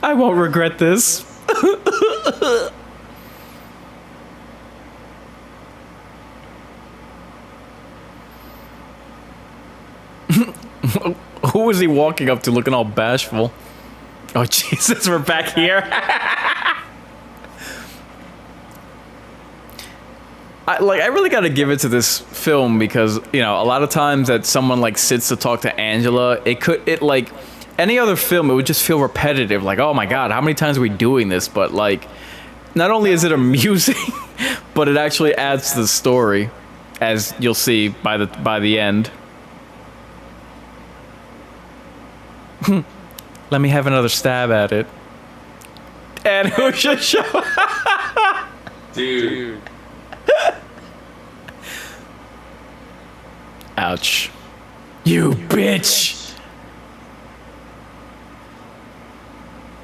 I won't regret this. Who was he walking up to looking all bashful? Oh, Jesus, we're back here. I really got to give it to this film because, you know, a lot of times that someone like sits to talk to Angela, it like any other film, it would just feel repetitive. Like, oh my God, how many times are we doing this? But like, not only is it amusing, but it actually adds to the story, as you'll see by the end. Let me have another stab at it. And who should show? Dude. Ouch. You bitch.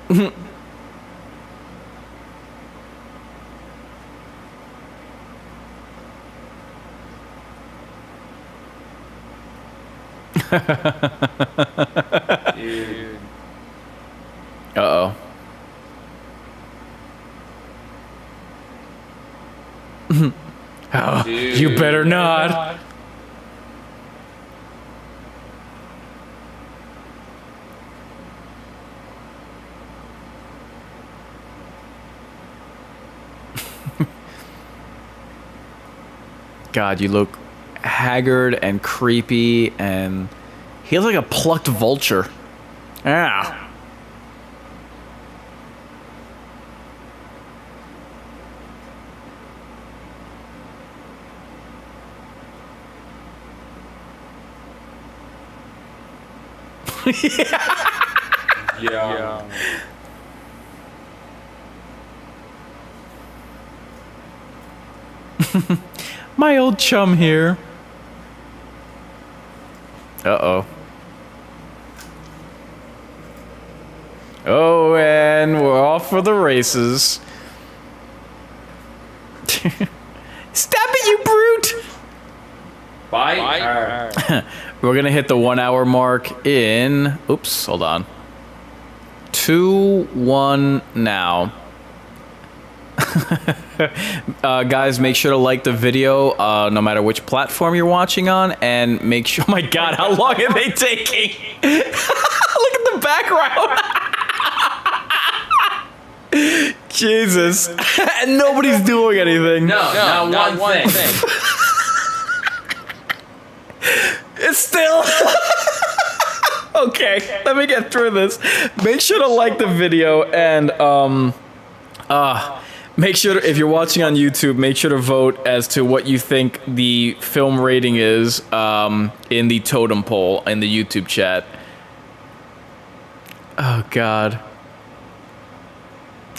Dude. Uh-oh. Oh, Dude. you better not. God, you look haggard and creepy, and he looks like a plucked vulture. Ah. Yeah. My old chum here. Uh-oh. Oh, and we're off for the races. Stop it, you brute! Bye. We're gonna hit the 1 hour mark in... Oops, hold on. 2-1 now. Guys, make sure to like the video, no matter which platform you're watching on, and make sure... Oh my God, how long are they taking? Look at the background. Jesus. And nobody's doing anything. No, not one thing. It's still... Okay, let me get through this. Make sure to like the video, and make sure to, if you're watching on YouTube, make sure to vote as to what you think the film rating is in the totem poll in the YouTube chat. Oh God.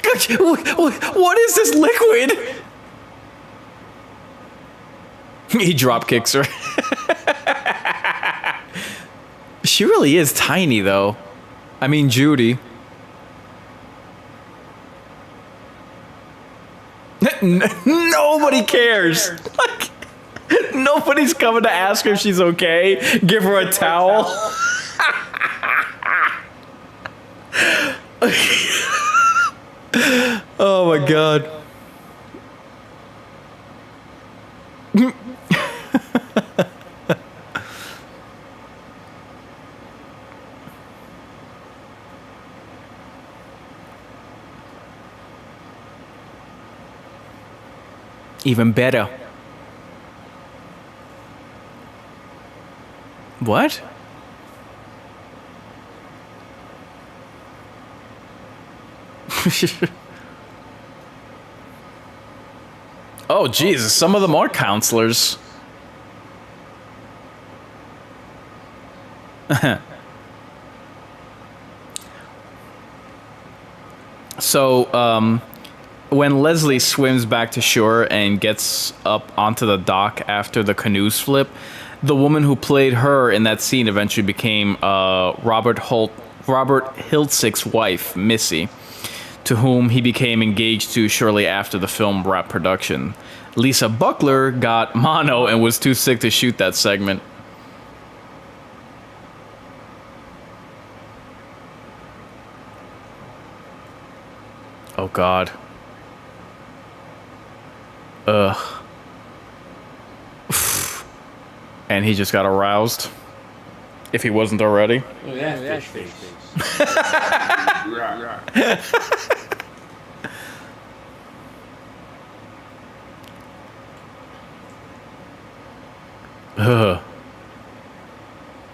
What is this liquid? He drop kicks her. She really is tiny, though. I mean, Judy. Nobody cares. Like, nobody's coming to ask her if she's okay. Give her a towel. Oh my God. Even better. What? Oh, Jesus, some of them are counselors. So, when Leslie swims back to shore and gets up onto the dock after the canoes flip, the woman who played her in that scene eventually became Robert Hiltzick's wife, Missy, to whom he became engaged to shortly after the film wrapped production. Lisa Buckler got mono and was too sick to shoot that segment. Oh God. Ugh. And he just got aroused. If he wasn't already. Look at that fish face. Ugh.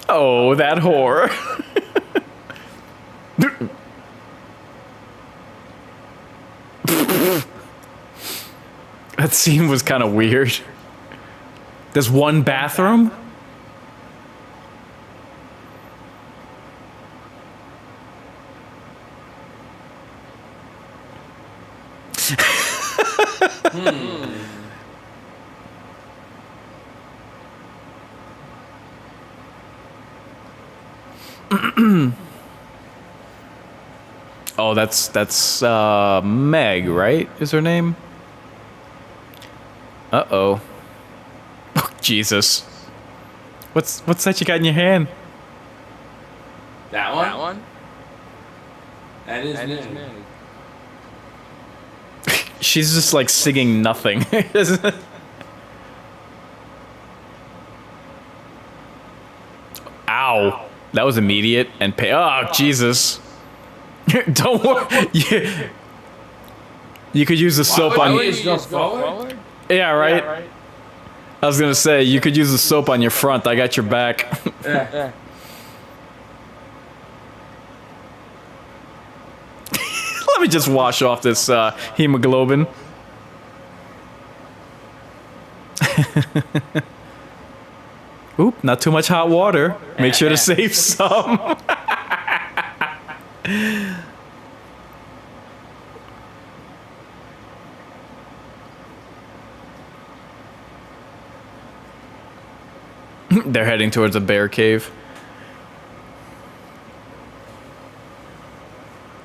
Oh, that whore. That scene was kind of weird. There's one bathroom? Oh, that's Meg, right? Is her name? Uh-oh. Oh, Jesus. What's that you got in your hand? That one? That one? That is Meg. She's just like singing nothing. Ow. That was immediate and pay. Oh, Jesus. Don't worry. You could use the soap on you just go forward? Yeah, right? I was gonna say, you could use the soap on your front. I got your back. Yeah. Let me just wash off this hemoglobin. Oop, not too much hot water. Make sure to save some. They're heading towards a bear cave.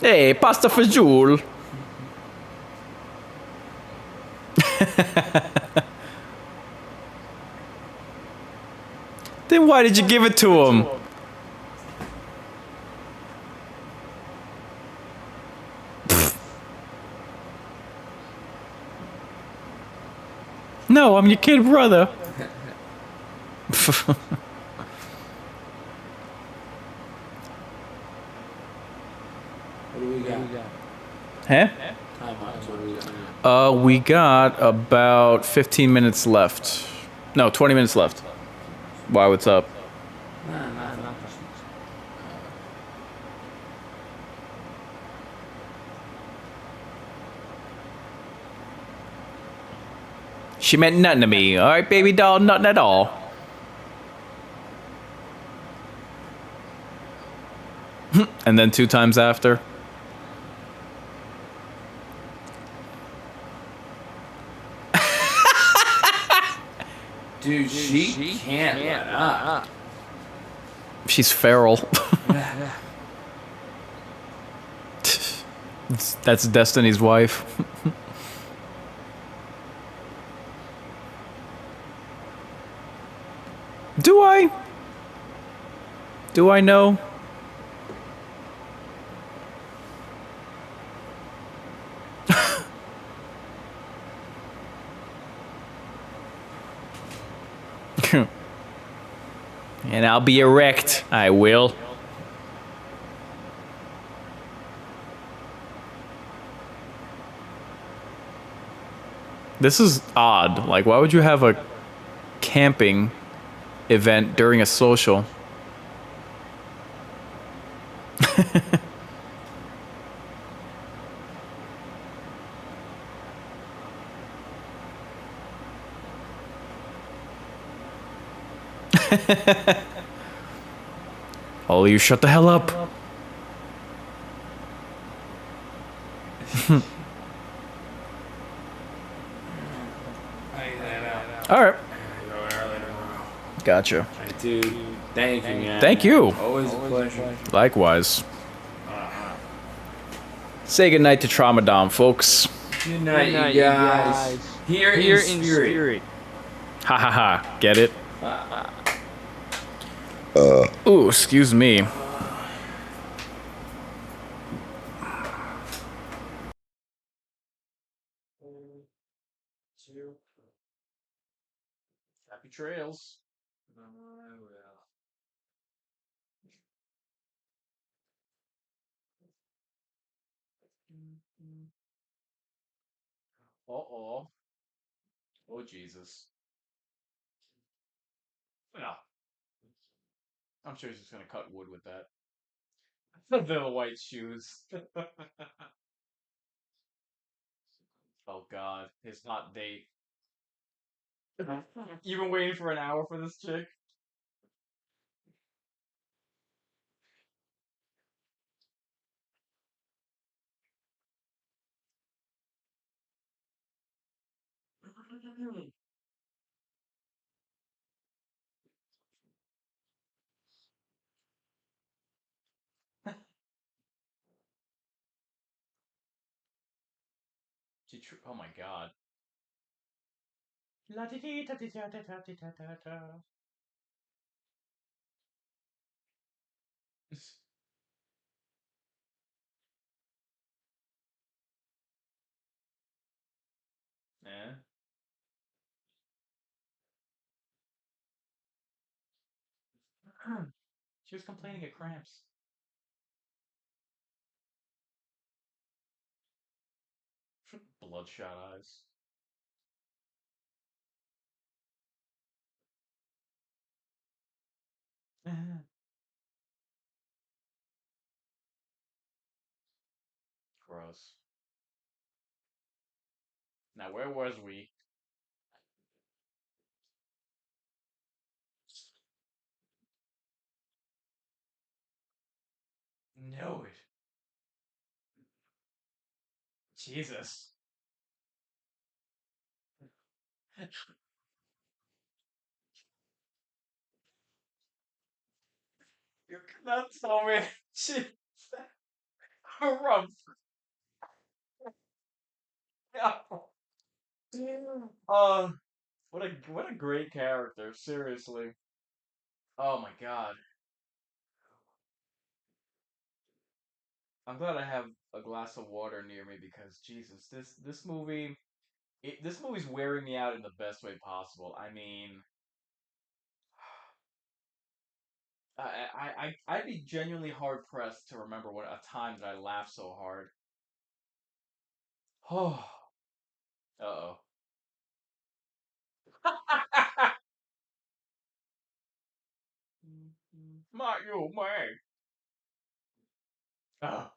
Hey, pasta fagioli. Then why did you give it to him? No, I'm your kid brother. What do we got? Huh? Time-wise, what do we got? We got about 15 minutes left. No, 20 minutes left. Why, what's up? Nah. She meant nothing to me. All right, baby doll, nothing at all. And then 2 times after. Dude, she can't let up. She's feral. That's Destiny's wife. Do I? Do I know? And I'll be erect. I will. This is odd. Like, why would you have a camping event during a social? All you shut the hell up. All right. Gotcha. Dude, thank you, man. Thank you. Always a pleasure. Likewise. Say goodnight to Traumadom, folks. Good night, you guys. Here in spirit. Ha ha ha. Get it? Ooh, excuse me. Happy trails. Uh-oh. Oh, Jesus. Yeah. I'm sure he's just gonna cut wood with that. The little white shoes. Oh, God. His hot date. You've been waiting for an hour for this chick? Oh my God. La di di da di da da da di da da da. Yeah. She was complaining of cramps. Bloodshot eyes. Gross. Now, where was we? Know it. Jesus. You cannot tell me. Jeez. Rough. Uh, what a great character. Seriously. Oh my God. I'm glad I have a glass of water near me because Jesus, this movie, this movie's wearing me out in the best way possible. I mean, I'd be genuinely hard pressed to remember what a time that I laughed so hard. Oh, uh-oh. Not you, Meg. Oh,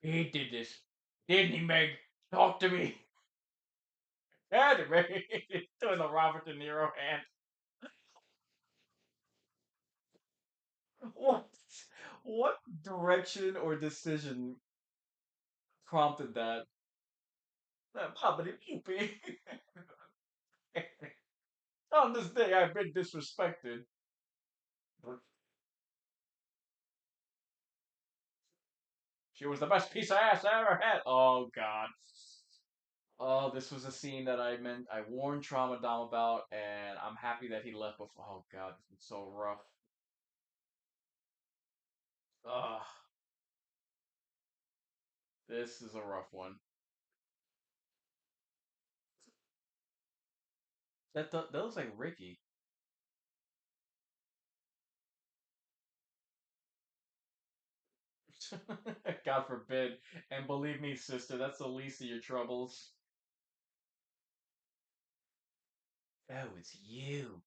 he did this, didn't he, Meg? Talk to me. Yeah, Meg. Doing the Robert De Niro hand. What? What direction or decision prompted that? Bobbity boopy. On this day, I've been disrespected. She was the best piece of ass I ever had. Oh God. Oh, this was a scene that I warned Trauma Dom about, and I'm happy that he left before. Oh God, this is so rough. Ugh, this is a rough one. That looks like Ricky. God forbid. And believe me, sister, that's the least of your troubles. Oh, it's you.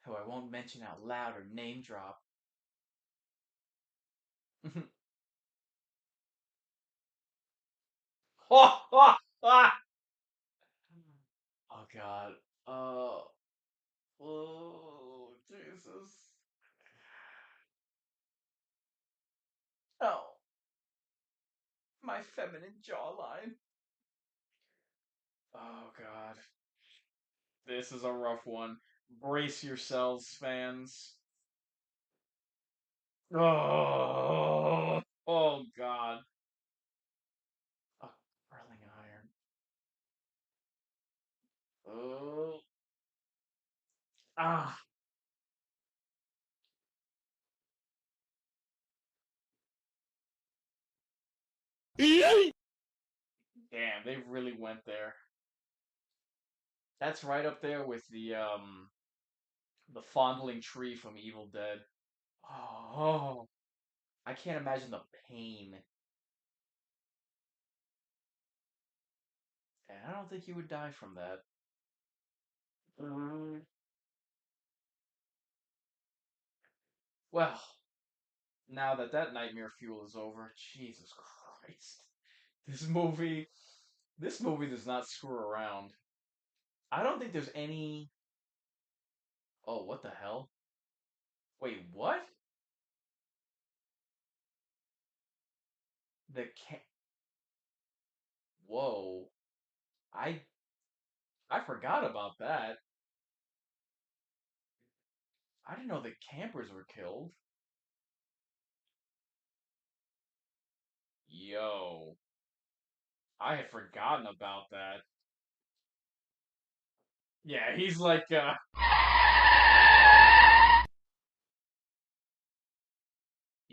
Who I won't mention out loud or name drop. Oh God. Uh, oh Jesus. Oh, my feminine jawline. Oh God. This is a rough one. Brace yourselves, fans. Oh, oh God. A curling iron. Oh. Ah. Damn, they really went there. That's right up there with the fondling tree from Evil Dead. Oh, I can't imagine the pain. I don't think he would die from that. Mm. Well, now that that nightmare fuel is over, Jesus Christ. This movie, this movie does not screw around. I don't think there's any. Oh, what the hell? Wait, what? The ca- Whoa. I I forgot about that. I didn't know the campers were killed. Yo, I had forgotten about that. Yeah, he's like, you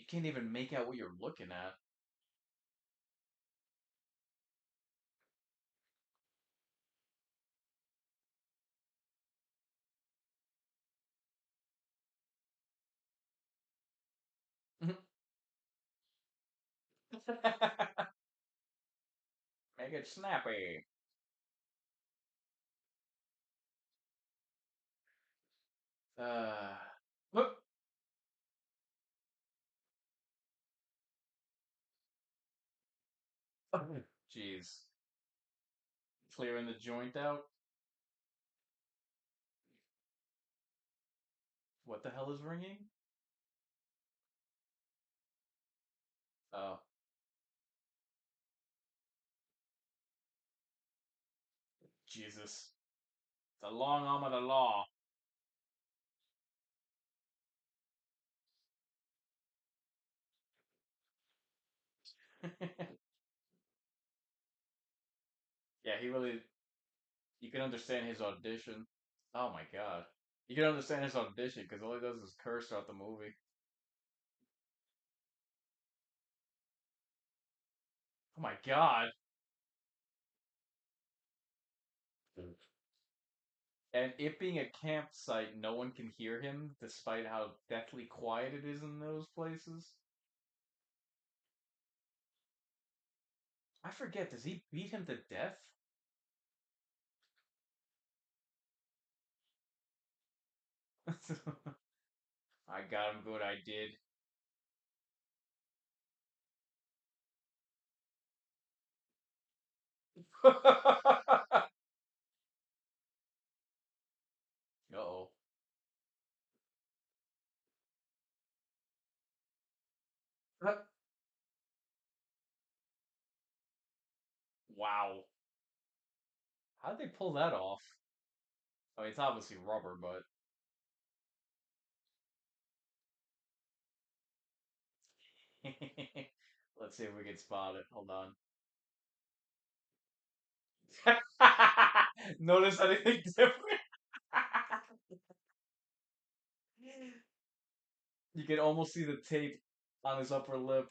can't even make out what you're looking at. Make it snappy. Uh, Look. Jeez. Clearing the joint out. What the hell is ringing? Oh, Jesus. The long arm of the law. Yeah, he really. You can understand his audition. Oh my god. You can understand his audition because all he does is curse throughout the movie. Oh my god. And it being a campsite, no one can hear him, despite how deathly quiet it is in those places. I forget, does he beat him to death? I got him good, I did. Uh-oh. Wow. How'd they pull that off? I mean, it's obviously rubber, but... Let's see if we can spot it. Hold on. Notice anything different? You can almost see the tape on his upper lip.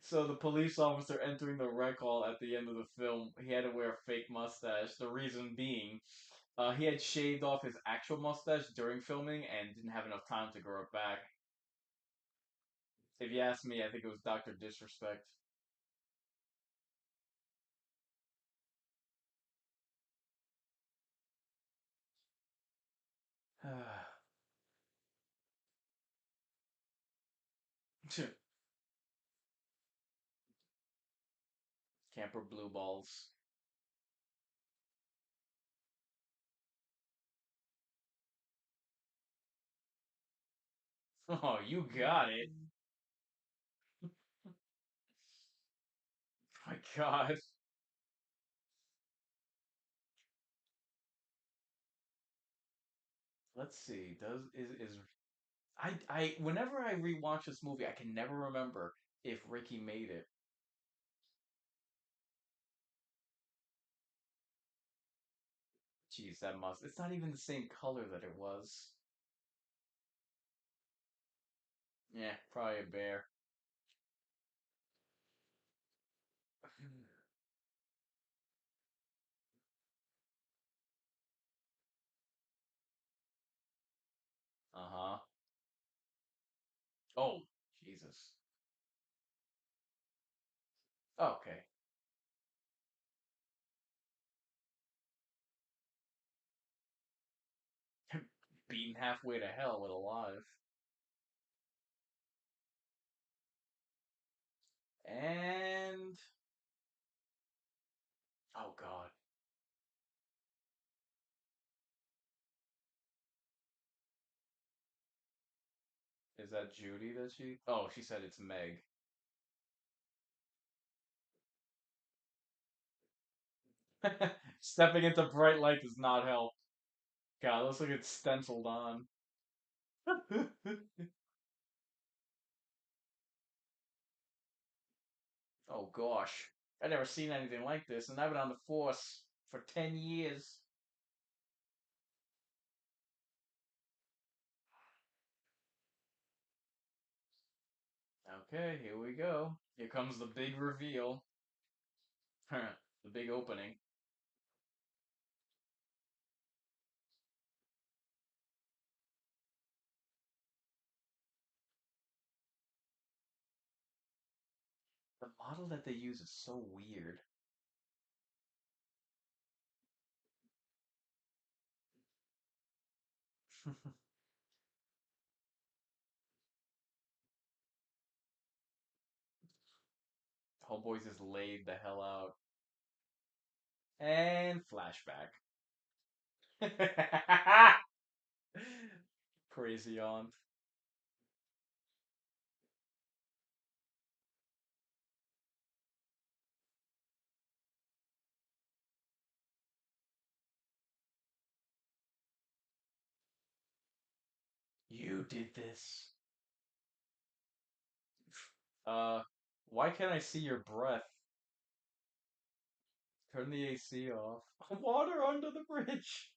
So the police officer entering the rec hall at the end of the film, he had to wear a fake mustache. The reason being, he had shaved off his actual mustache during filming and didn't have enough time to grow it back. If you ask me, I think it was Dr. Disrespect. Camper blue balls. Oh, you got it. My God. Let's see. Does is I whenever I rewatch this movie, I can never remember if Ricky made it. Jeez, that must. It's not even the same color that it was. Yeah, probably a bear. Uh-huh. Oh, Jesus. Okay. beaten halfway to hell with alive. And oh god. Is that Judy that she Oh, she said it's Meg. Stepping into bright light does not help. God, looks like it's stenciled on. Oh gosh. I've never seen anything like this, and I've been on the force for 10 years. Okay, here we go. Here comes the big reveal. The big opening. The model that they use is so weird. Homeboys just laid the hell out. And flashback. Crazy aunt. You did this. Uh, why can't I see your breath? Turn the AC off. Water under the bridge.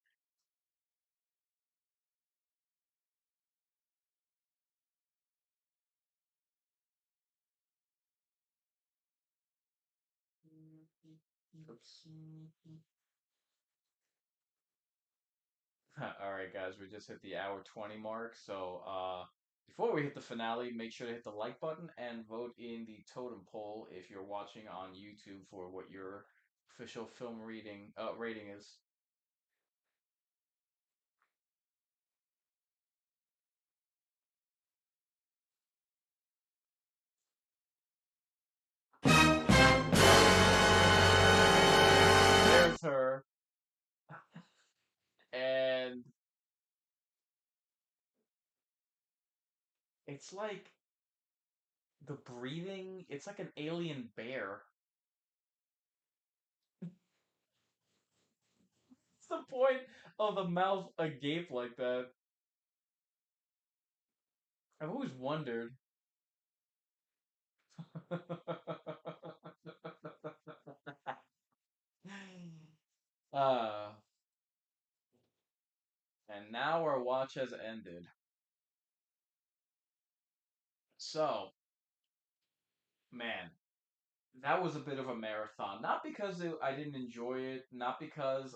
Oops. All right, guys, we just hit the hour 20 mark. So, before we hit the finale, make sure to hit the like button and vote in the totem poll if you're watching on YouTube for what your official film rating is. There's her, and it's like the breathing. It's like an alien bear. What's the point of the mouth agape like that? I've always wondered. uh, and now our watch has ended. So, man, that was a bit of a marathon. Not because I didn't enjoy it, not because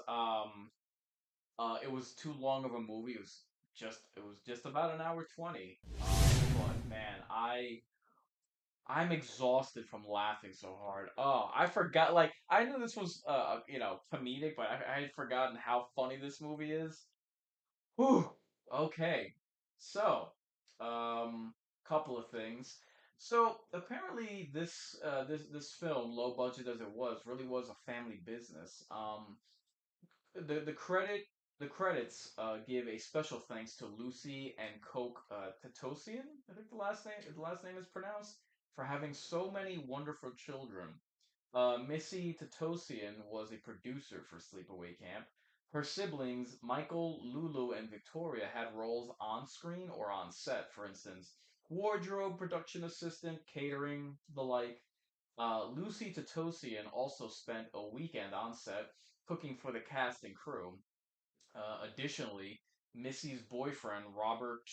it was too long of a movie. It was just about an hour 20. But man, I'm exhausted from laughing so hard. Oh, I forgot. Like I knew this was comedic, but I had forgotten how funny this movie is. Whew. Okay. So, couple of things. So apparently this film, low budget as it was, really was a family business. The credit the credits give a special thanks to Lucy and Coke Tatosian. I think the last name is pronounced, for having so many wonderful children. Missy Tatosian was a producer for Sleepaway Camp. Her siblings, Michael, Lulu, and Victoria, had roles on screen or on set. For instance, wardrobe, production assistant, catering, the like. Lucy Tatosian also spent a weekend on set cooking for the cast and crew. Additionally, Missy's boyfriend, Robert,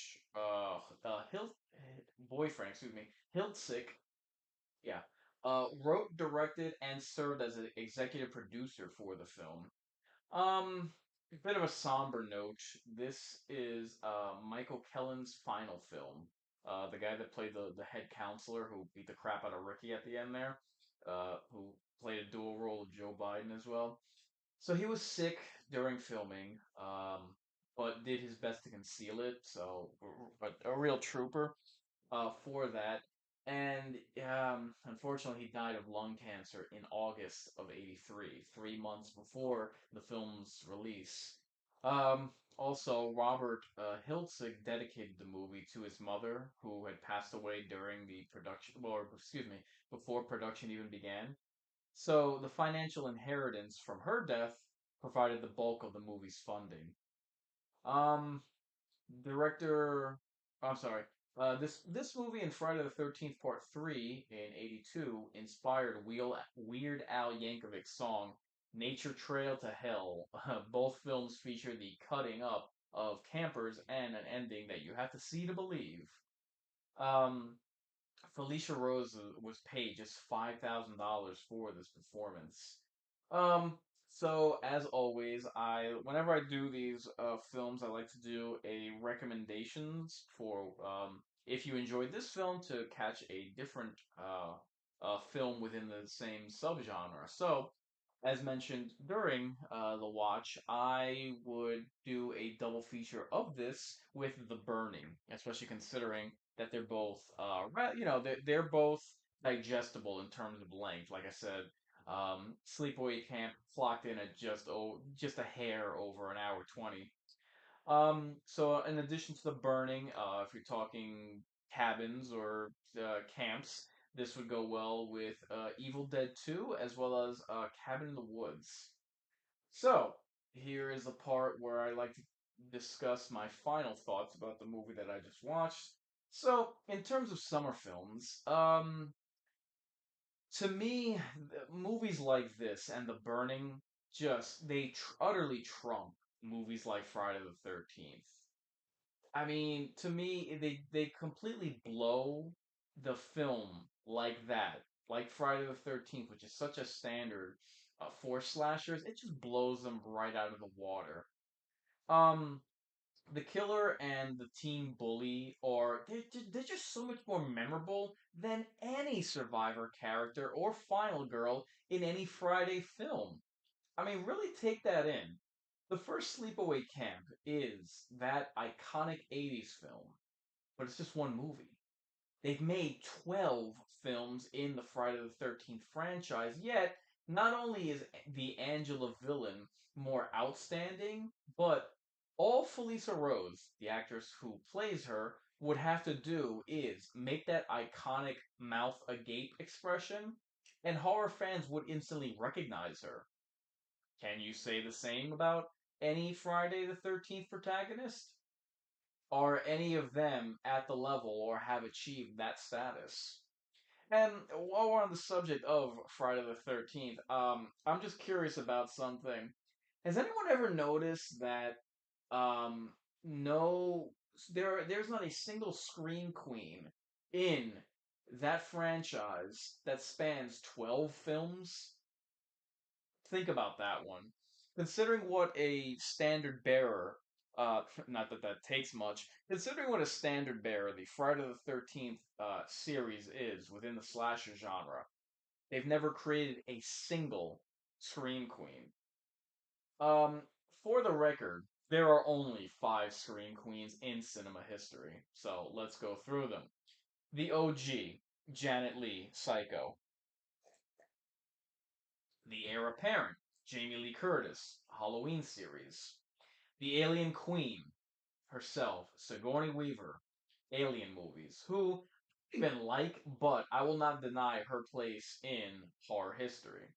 boyfriend, excuse me, Hiltzik, yeah, wrote, directed, and served as an executive producer for the film. A bit of a somber note. This is Michael Kellen's final film. The guy that played the head counselor who beat the crap out of Ricky at the end there, who played a dual role of Joe Biden as well. So he was sick during filming. but did his best to conceal it. So, a real trooper for that. And unfortunately, he died of lung cancer in August of '83, 3 months before the film's release. Also, Robert Hiltzik dedicated the movie to his mother, who had passed away during the production, or excuse me, before production even began. So the financial inheritance from her death provided the bulk of the movie's funding. Um, Director, I'm sorry. This movie and Friday the 13th Part 3 in '82 inspired Weird Al Yankovic's song Nature Trail to Hell. Both films feature the cutting up of campers and an ending that you have to see to believe. Um, Felicia Rose was paid just $5,000 for this performance. Um, so as always, I whenever I do these films, I like to do a recommendations for if you enjoyed this film to catch a different film within the same subgenre. So, as mentioned during the watch, I would do a double feature of this with The Burning, especially considering that they're both, they're both digestible in terms of length. Like I said, Sleepaway Camp clocked in at just a hair over an hour 20. So in addition to The Burning, if you're talking cabins or camps, this would go well with Evil Dead 2 as well as Cabin in the Woods. So, here is the part where I like to discuss my final thoughts about the movie that I just watched. So, in terms of summer films, to me, movies like this and The Burning just utterly trump movies like Friday the 13th. I mean, to me, they completely blow the film like that, like Friday the 13th, which is such a standard for slashers. It just blows them right out of the water. Um, the killer and the teen bully are they're just so much more memorable than any survivor character or final girl in any Friday film. I mean, really take that in. The first Sleepaway Camp is that iconic '80s film, but it's just one movie. They've made 12 films in the Friday the 13th franchise, yet not only is the Angela villain more outstanding, but all Felissa Rose, the actress who plays her, would have to do is make that iconic mouth agape expression, and horror fans would instantly recognize her. Can you say the same about any Friday the 13th protagonist? Are any of them at the level or have achieved that status? And while we're on the subject of Friday the 13th, I'm just curious about something. Has anyone ever noticed that um, no, there's not a single Scream Queen in that franchise that spans 12 films? Think about that one. Considering what a standard bearer, not that that takes much, considering what a standard bearer the Friday the 13th series is within the slasher genre, they've never created a single Scream Queen. Um, for the record, there are only five Scream Queens in cinema history, so let's go through them. The OG, Janet Leigh, Psycho. The heir apparent, Jamie Lee Curtis, Halloween series. The Alien Queen herself, Sigourney Weaver, Alien movies, who I even like, but I will not deny her place in horror history.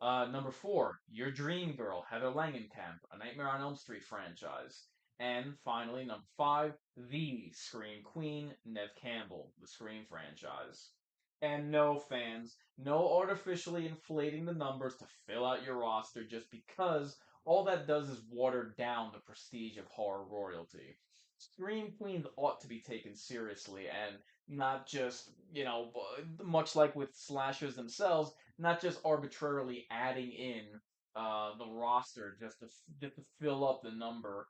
Number four, Your Dream Girl, Heather Langenkamp, a Nightmare on Elm Street franchise. And finally, number five, the Scream Queen, Neve Campbell, the Scream franchise. And no, fans, no artificially inflating the numbers to fill out your roster just because all that does is water down the prestige of horror royalty. Scream Queens ought to be taken seriously and not just, much like with slashers themselves, not just arbitrarily adding in the roster just to fill up the number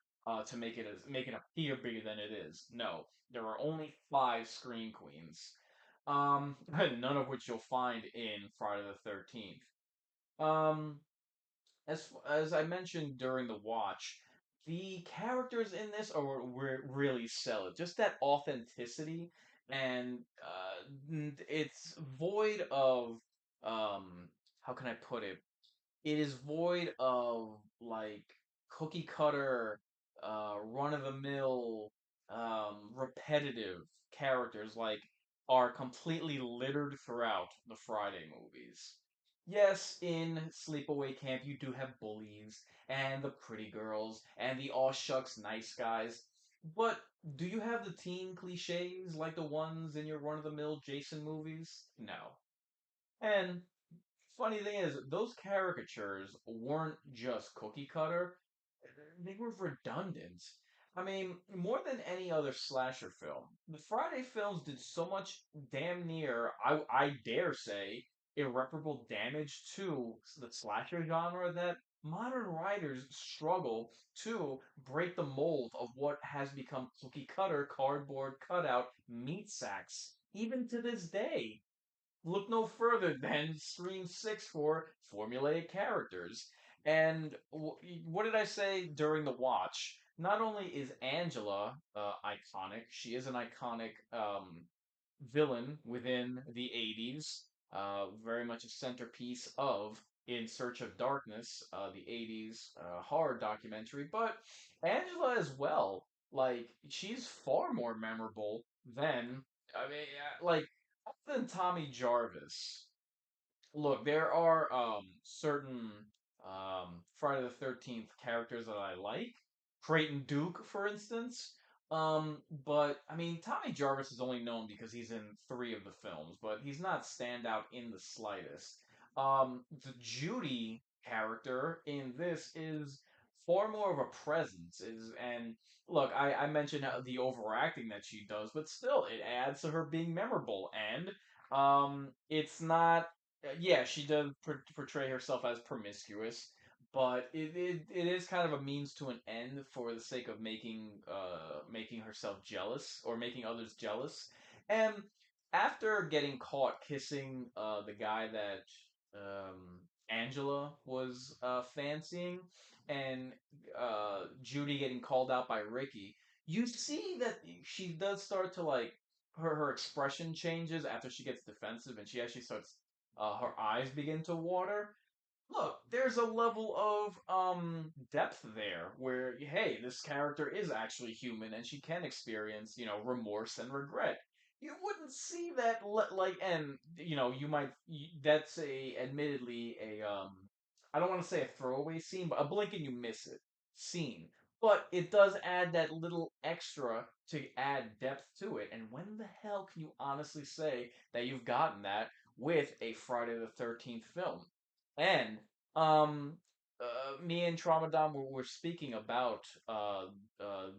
make it appear bigger than it is. No, there are only five Scream Queens, none of which you'll find in Friday the 13th. Um, as I mentioned during the watch, the characters in this were really sell it. Just that authenticity, and it's void of how can I put it? It is void of like cookie cutter, run of the mill, repetitive characters like are completely littered throughout the Friday movies. Yes, in Sleepaway Camp you do have bullies and the pretty girls and the aw shucks nice guys, but do you have the teen cliches like the ones in your run of the mill Jason movies? No. And funny thing is, those caricatures weren't just cookie cutter, they were redundant. I mean, more than any other slasher film, the Friday films did so much damn near, I dare say, irreparable damage to the slasher genre that modern writers struggle to break the mold of what has become cookie cutter, cardboard cutout meat sacks, even to this day. Look no further than Scream 6 for formulaic characters. And what did I say during the watch? Not only is Angela iconic, she is an iconic villain within the 80s, very much a centerpiece of In Search of Darkness, the 80s horror documentary, but Angela as well, like, she's far more memorable than, I mean, like, than Tommy Jarvis. Look, there are certain Friday the 13th characters that I like. Creighton Duke, for instance. But I mean, Tommy Jarvis is only known because he's in three of the films, but he's not standout in the slightest. The Judy character in this is far more of a presence. Is and look, I mentioned the overacting that she does, but still, it adds to her being memorable. And it's not yeah, she does portray herself as promiscuous, but it is kind of a means to an end for the sake of making herself jealous or making others jealous. And after getting caught kissing the guy that Angela was fancying, and Judy getting called out by Ricky, you see that she does start to like her expression changes after she gets defensive, and she actually starts her eyes begin to water. Look, there's a level of depth there where hey, this character is actually human and she can experience, remorse and regret. You wouldn't see that like and that's a admittedly a I don't want to say a throwaway scene, but a blink and you miss it scene. But it does add that little extra to add depth to it. And when the hell can you honestly say that you've gotten that with a Friday the 13th film? And um, me and Tramadon were speaking about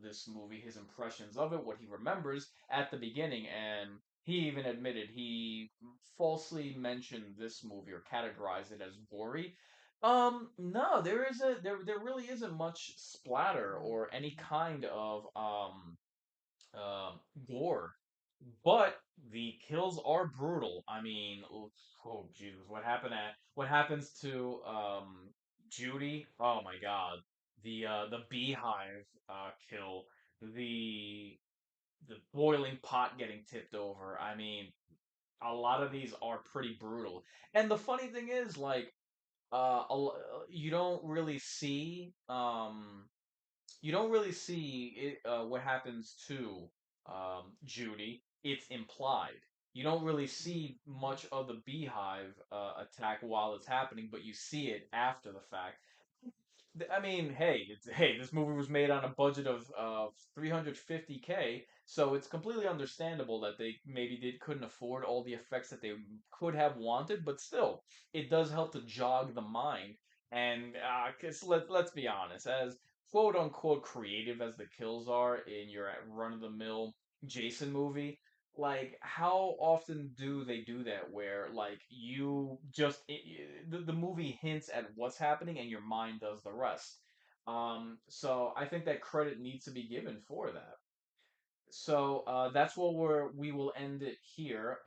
this movie, his impressions of it, what he remembers at the beginning, and he even admitted he falsely mentioned this movie or categorized it as gory. No, there really isn't much splatter or any kind of gore, but the kills are brutal. I mean, oh Jesus, what happens to Judy? Oh my God, the beehive kill, the the boiling pot getting tipped over. I mean, a lot of these are pretty brutal. And the funny thing is, like, you don't really see what happens to Judy. It's implied. You don't really see much of the beehive attack while it's happening, but you see it after the fact. I mean, hey, this movie was made on a budget of 350K, so it's completely understandable that they maybe couldn't afford all the effects that they could have wanted, but still, it does help to jog the mind. And 'cause let's be honest, as quote unquote creative as the kills are in your run of the mill Jason movie, like how often do they do that where like you just the movie hints at what's happening and your mind does the rest. So I think that credit needs to be given for that. So that's what we will end it here.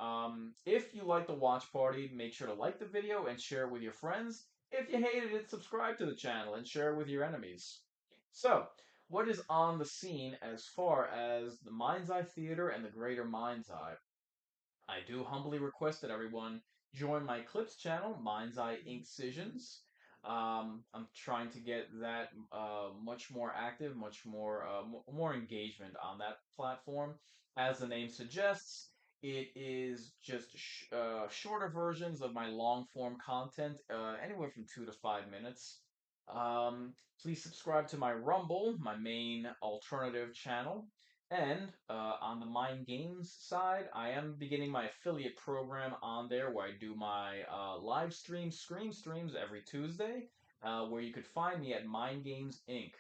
If you like the watch party, make sure to like the video and share it with your friends. If you hated it, subscribe to the channel and share it with your enemies. So, what is on the scene as far as the Mind's Eye Theater and the Greater Mind's Eye? I do humbly request that everyone join my Clips channel, Mind's Eye Incisions. I'm trying to get that much more active, much more more engagement on that platform. As the name suggests, it is just shorter versions of my long form content, anywhere from 2 to 5 minutes. Please subscribe to my Rumble, my main alternative channel. And on the Mind Games side, I am beginning my affiliate program on there where I do my live screen streams every Tuesday, where you could find me at Mind Games Inc.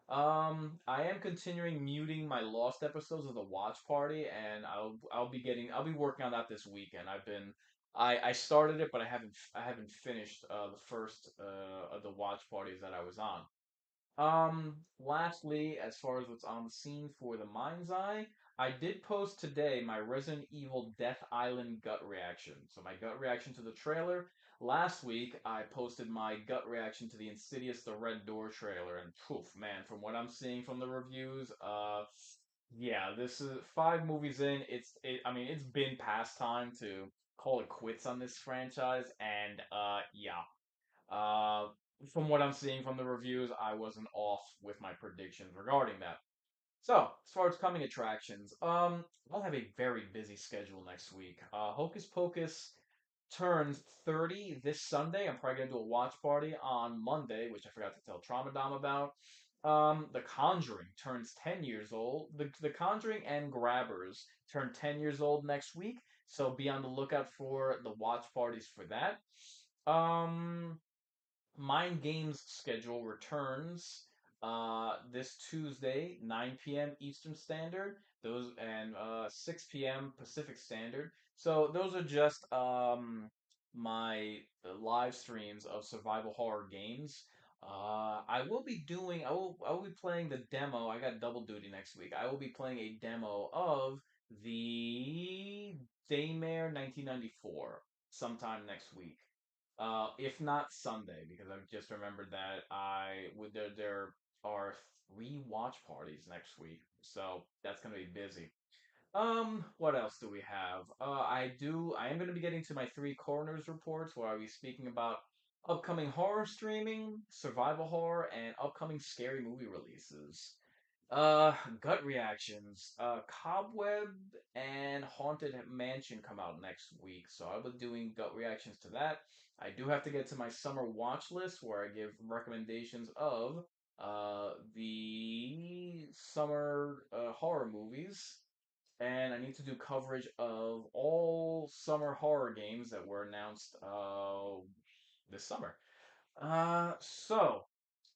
I am continuing muting my lost episodes of the Watch Party, and I'll be working on that this weekend. I started it, but I haven't finished the first of the Watch Parties that I was on. Lastly, as far as what's on the scene for the Mind's Eye, I did post today my Resident Evil Death Island gut reaction. So my gut reaction to the trailer. Last week, I posted my gut reaction to the Insidious The Red Door trailer, and poof, man, from what I'm seeing from the reviews, yeah, this is 5 movies in. I mean, it's been past time to call it quits on this franchise, and yeah. Uh, from what I'm seeing from the reviews, I wasn't off with my predictions regarding that. So, as far as coming attractions, I'll have a very busy schedule next week. Hocus Pocus turns 30 this Sunday. I'm probably gonna do a watch party on Monday, which I forgot to tell Tramadom about. The Conjuring turns 10 years old. The Conjuring and Grabbers turn 10 years old next week, so be on the lookout for the watch parties for that. Um, Mind Games schedule returns this Tuesday, 9 p.m. Eastern Standard. Those and 6 p.m. Pacific Standard. So those are just my live streams of survival horror games. I will be playing the demo. I got double duty next week. I will be playing a demo of the Daymare 1994 sometime next week. If not Sunday, because I've just remembered that there are 3 watch parties next week, so that's gonna be busy. What else do we have? I am gonna be getting to my 3 corners reports where I'll be speaking about upcoming horror streaming, survival horror, and upcoming scary movie releases. Gut reactions. Cobweb and Haunted Mansion come out next week, so I'll be doing gut reactions to that. I do have to get to my summer watch list where I give recommendations of the summer horror movies, and I need to do coverage of all summer horror games that were announced this summer. So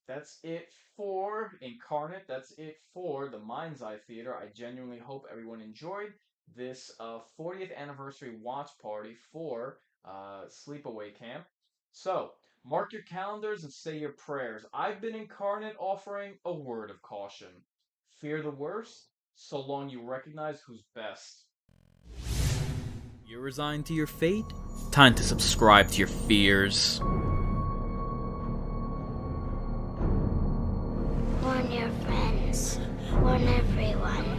that's it for Inkarnate. That's it for the Mind's Eye Theater. I genuinely hope everyone enjoyed this 40th anniversary watch party for Sleepaway Camp. So, mark your calendars and say your prayers. I've been Inkarnate offering a word of caution. Fear the worst, so long you recognize who's best. You're resigned to your fate? Time to subscribe to your fears. Warn your friends. Warn everyone.